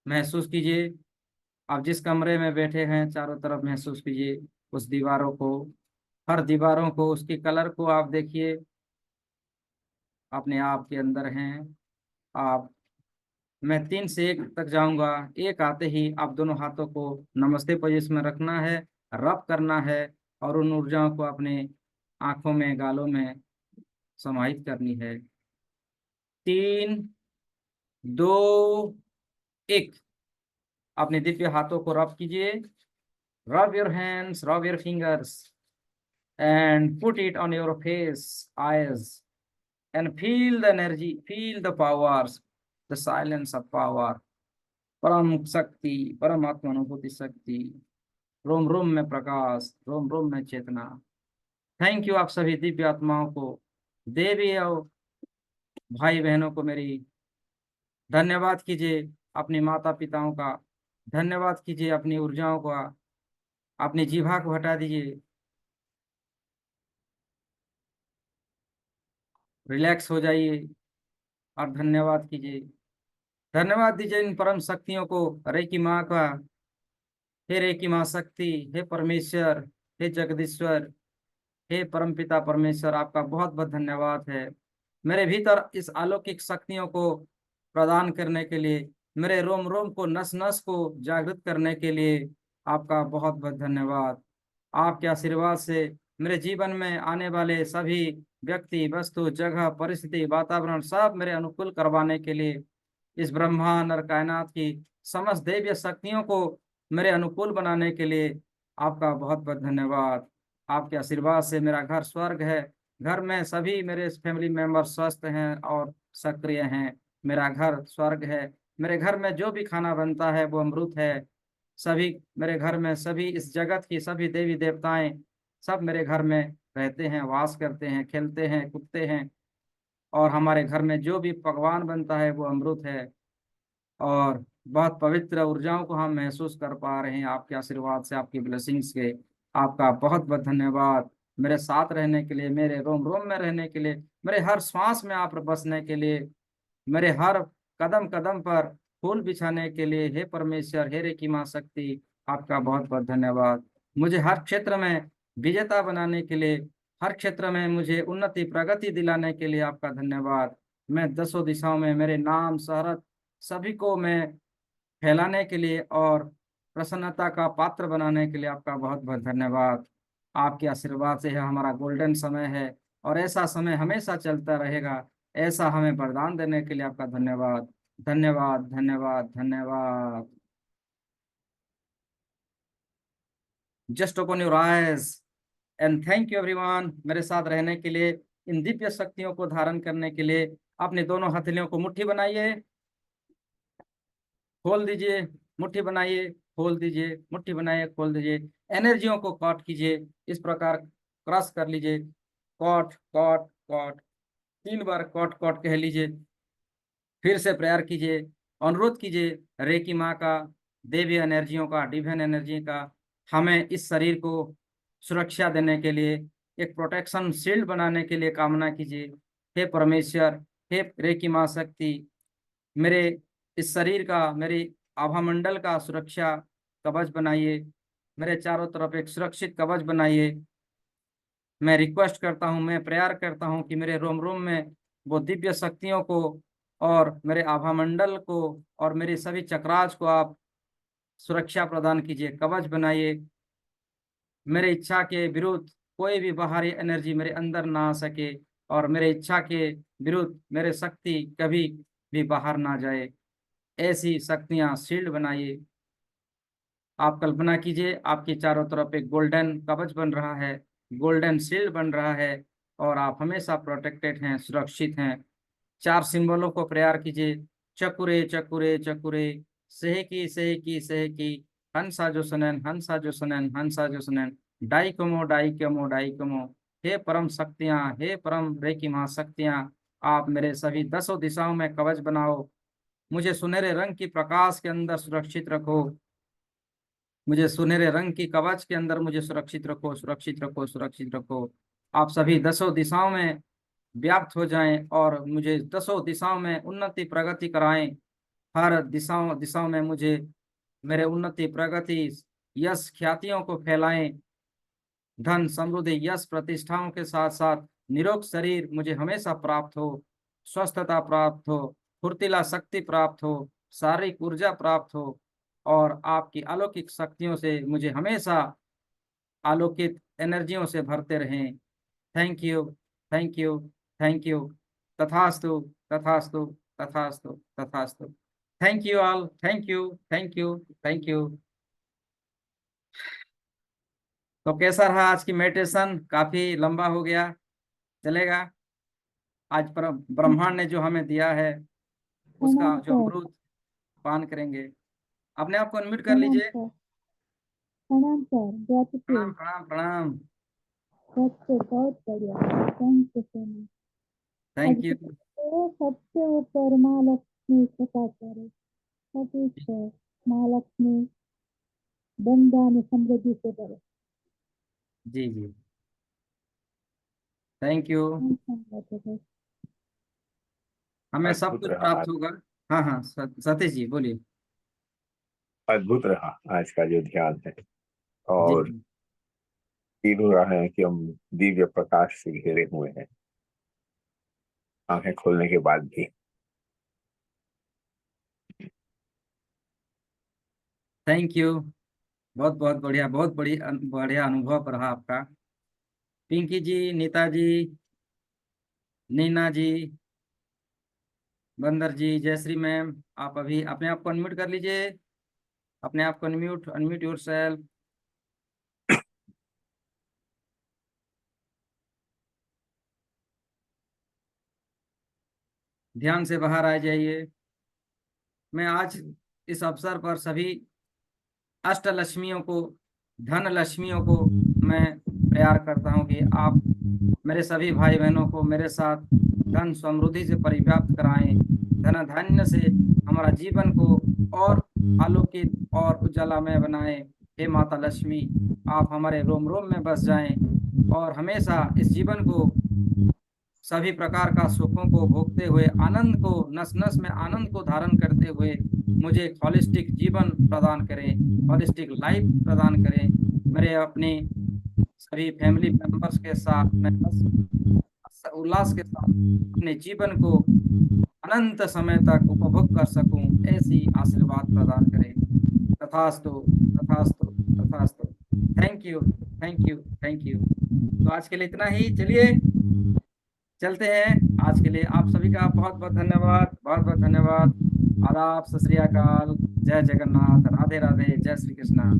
महसूस कीजिए, आप जिस कमरे में बैठे हैं चारों तरफ महसूस कीजिए उस दीवारों को, हर दीवारों को, उसकी कलर को आप देखिए, अपने आप के अंदर हैं आप। मैं 3 से 1 तक जाऊंगा, एक आते ही आप दोनों हाथों को नमस्ते पोजीशन में रखना है, रब करना है और उन ऊर्जाओं को अपने आंखों में, गालों में समाहित करनी है। 3, 2, 1। अपने दिव्य हाथों को रब कीजिए। Rub your hands, rub your fingers and put it on your face, eyes, and feel the energy, feel the powers, the silence of power, परम शक्ति, परमात्मा अनुभूति शक्ति, रोम रोम में प्रकाश, रोम रोम में चेतना। थैंक यू आप सभी दिव्य आत्माओं को, देवी और भाई बहनों को मेरी धन्यवाद कीजिए, अपने माता पिताओं का धन्यवाद कीजिए, अपनी ऊर्जाओं का, अपनी जीभा को हटा दीजिए, रिलैक्स हो जाइए और धन्यवाद कीजिए। धन्यवाद दीजिए इन परम शक्तियों को, रेकी माँ का, हे रेकी माँ शक्ति, हे परमेश्वर, हे जगदीश्वर, हे परमपिता परमेश्वर, आपका बहुत बहुत धन्यवाद है मेरे भीतर इस अलौकिक शक्तियों को प्रदान करने के लिए, मेरे रोम रोम को, नस नस को जागृत करने के लिए आपका बहुत बहुत धन्यवाद। आपके आशीर्वाद से मेरे जीवन में आने वाले सभी व्यक्ति, वस्तु, जगह, परिस्थिति, वातावरण सब मेरे अनुकूल करवाने के लिए इस ब्रह्मांड और कायनात की समस्त दैवीय शक्तियों को मेरे अनुकूल बनाने के लिए आपका बहुत बहुत धन्यवाद। आपके आशीर्वाद से मेरा घर स्वर्ग है। घर में सभी मेरे फैमिली मेंबर स्वस्थ हैं और सक्रिय हैं। मेरा घर स्वर्ग है। मेरे घर में जो भी खाना बनता है वो अमृत है। सभी मेरे घर में सभी इस जगत की सभी देवी देवताएं सब मेरे घर में रहते हैं, वास करते हैं, खेलते हैं, कूदते हैं। और हमारे घर में जो भी पकवान बनता है वो अमृत है। और बहुत पवित्र ऊर्जाओं को हम महसूस कर पा रहे हैं आपके आशीर्वाद से, आपकी ब्लेसिंग्स के। आपका बहुत बहुत धन्यवाद मेरे साथ रहने के लिए, मेरे रोम रोम में रहने के लिए, मेरे हर श्वास में आप बसने के लिए, मेरे हर कदम कदम पर फूल बिछाने के लिए। हे परमेश्वर, हे रेकी माँ शक्ति, आपका बहुत बहुत धन्यवाद। मुझे हर क्षेत्र में विजेता बनाने के लिए, हर क्षेत्र में मुझे उन्नति प्रगति दिलाने के लिए आपका धन्यवाद। मैं दसों दिशाओं में मेरे नाम शहरत सभी को मैं फैलाने के लिए और प्रसन्नता का पात्र बनाने के लिए आपका बहुत बहुत धन्यवाद। आपके आशीर्वाद से है हमारा गोल्डन समय है और ऐसा समय हमेशा चलता रहेगा। ऐसा हमें वरदान देने के लिए आपका धन्यवाद। धन्यवाद धन्यवाद धन्यवाद। Just open your eyes and thank you everyone मेरे साथ रहने के लिए, इन दिव्य शक्तियों को धारण करने के लिए। अपने दोनों हथेलियों को मुट्ठी बनाइए, खोल दीजिए, मुट्ठी बनाइए, खोल दीजिए, मुट्ठी बनाइए, खोल दीजिए। एनर्जियों को कॉट कीजिए, इस प्रकार क्रॉस कर लीजिए। कॉट कॉट कॉट, 3 बार कॉट कॉट कह लीजिए। फिर से प्रेयर कीजिए, अनुरोध कीजिए रेकी माँ का, देवी एनर्जियों का, डिवाइन एनर्जी का, हमें इस शरीर को सुरक्षा देने के लिए, एक प्रोटेक्शन शील्ड बनाने के लिए कामना कीजिए। हे परमेश्वर, हे रेकी माँ शक्ति, मेरे इस शरीर का, मेरी आभा मंडल का सुरक्षा कवच बनाइए। मेरे चारों तरफ एक सुरक्षित कवच बनाइए। मैं रिक्वेस्ट करता हूँ, मैं प्रेयर करता हूँ कि मेरे रोम रोम में वो दिव्य शक्तियों को और मेरे आभा मंडल को और मेरे सभी चक्राज को आप सुरक्षा प्रदान कीजिए, कवच बनाइए। मेरे इच्छा के विरुद्ध कोई भी बाहरी एनर्जी मेरे अंदर ना आ सके और मेरे इच्छा के विरुद्ध मेरे शक्ति कभी भी बाहर ना जाए। ऐसी शक्तियां शील्ड बनाइए। आप कल्पना कीजिए आपके चारों तरफ एक गोल्डन कवच बन रहा है, गोल्डन शील्ड बन रहा है और आप हमेशा प्रोटेक्टेड हैं, सुरक्षित हैं। 4 सिंबलों को प्रेयर कीजिए। चकुरे चकुरे चकुरे, सेहकी सेहकी, हंसा जो सुनैन, हंसा जो सुनैन, हंसा जो सुनैन, डाइकमो डाइकमो डाइकमो। हे परम शक्तियां, हे परम रेकी महाशक्तियां, आप मेरे सभी दसों दिशाओं में कवच बनाओ। मुझे सुनहरे रंग की प्रकाश के अंदर सुरक्षित रखो। मुझे सुनहरे रंग की कवच के अंदर मुझे सुरक्षित रखो, सुरक्षित रखो, सुरक्षित रखो। आप सभी दसों दिशाओं में व्याप्त हो जाएं और मुझे दसों दिशाओं में उन्नति प्रगति कराएं। हर दिशाओं दिशाओं में मुझे मेरे उन्नति प्रगति यश ख्यातियों को फैलाएं। धन समृद्धि यश प्रतिष्ठाओं के साथ साथ निरोग शरीर मुझे हमेशा प्राप्त हो, स्वस्थता प्राप्त हो, फुर्तीला शक्ति प्राप्त हो, शारीरिक ऊर्जा प्राप्त हो और आपकी अलौकिक शक्तियों से मुझे हमेशा आलोकित एनर्जियों से भरते रहें। Thank you, thank you, thank you. तथास्तु, तथास्तु, तथास्तु, तथास्तु। Thank you all, thank you, thank you, thank you. तो कैसा रहा आज की मेडिटेशन? काफी लंबा हो गया, चलेगा? आज पर ब्रह्मांड ने जो हमें दिया है उसका प्रणाम जो सर। अमृत पान करेंगे। अपने आप को अनम्यूट कर प्रणाम लीजिए। सर। प्रणाम सर। प्रणाम ग्रेटिट्यूड। प्रणाम प्रणाम। बहुत बढ़िया। Thank you so much. आज थैंक यू। तो सबसे ऊपर माँ लक्ष्मी कृपा करे, सब ईश्वर माँ लक्ष्मी धन धान्य समृद्धि से भरे। जी जी, थैंक यू। हमें सब अद्भुत कुछ रहा प्राप्त आज। होगा। हाँ हाँ, सतीश जी बोलिए। अद्भुत रहा आज का जो ध्यान है। जी और जी, फील हो रहा है कि हम दिव्य प्रकाश से घिरे हुए हैं आंखें खोलने के बाद भी। Thank you. बहुत बहुत बढ़िया, बहुत बढ़िया अनुभव रहा आपका। पिंकी जी, नीता जी, नीना जी, बंदर जी, जयश्री मैम, आप अभी अपने आप को अनम्यूट कर लीजिए। अपने आप को अनम्यूट योरसेल्फ। ध्यान से बाहर आ जाइए। मैं आज इस अवसर पर सभी अष्टलक्ष्मियों को, धन लक्ष्मियों को मैं प्यार करता हूं कि आप मेरे सभी भाई बहनों को मेरे साथ धन समृद्धि से परिव्याप्त कराएं, धन धान्य से हमारा जीवन को और आलोकित और उज्ज्वलामय बनाएं। हे माता लक्ष्मी, आप हमारे रोम रोम में बस जाएं और हमेशा इस जीवन को सभी प्रकार का सुखों को भोगते हुए, आनंद को, नस नस में आनंद को धारण करते हुए मुझे एक हॉलिस्टिक जीवन प्रदान करें, हॉलिस्टिक लाइफ प्रदान करें। मेरे अपने सभी फैमिली मेंबर्स के साथ मैं बस उल्लास के साथ अपने जीवन को अनंत समय तक उपभोग कर सकूं, ऐसी आशीर्वाद प्रदान करें। तथास्तु, तथास्तु, तथास्तु। Thank you, thank you, thank you. तो आज के लिए इतना ही। चलिए चलते हैं। आज के लिए आप सभी का बहुत बहुत धन्यवाद, बहुत बहुत धन्यवाद। आदाब, सत श्री अकाल, जय जगन्नाथ, राधे राधे, जय श्री कृष्णा।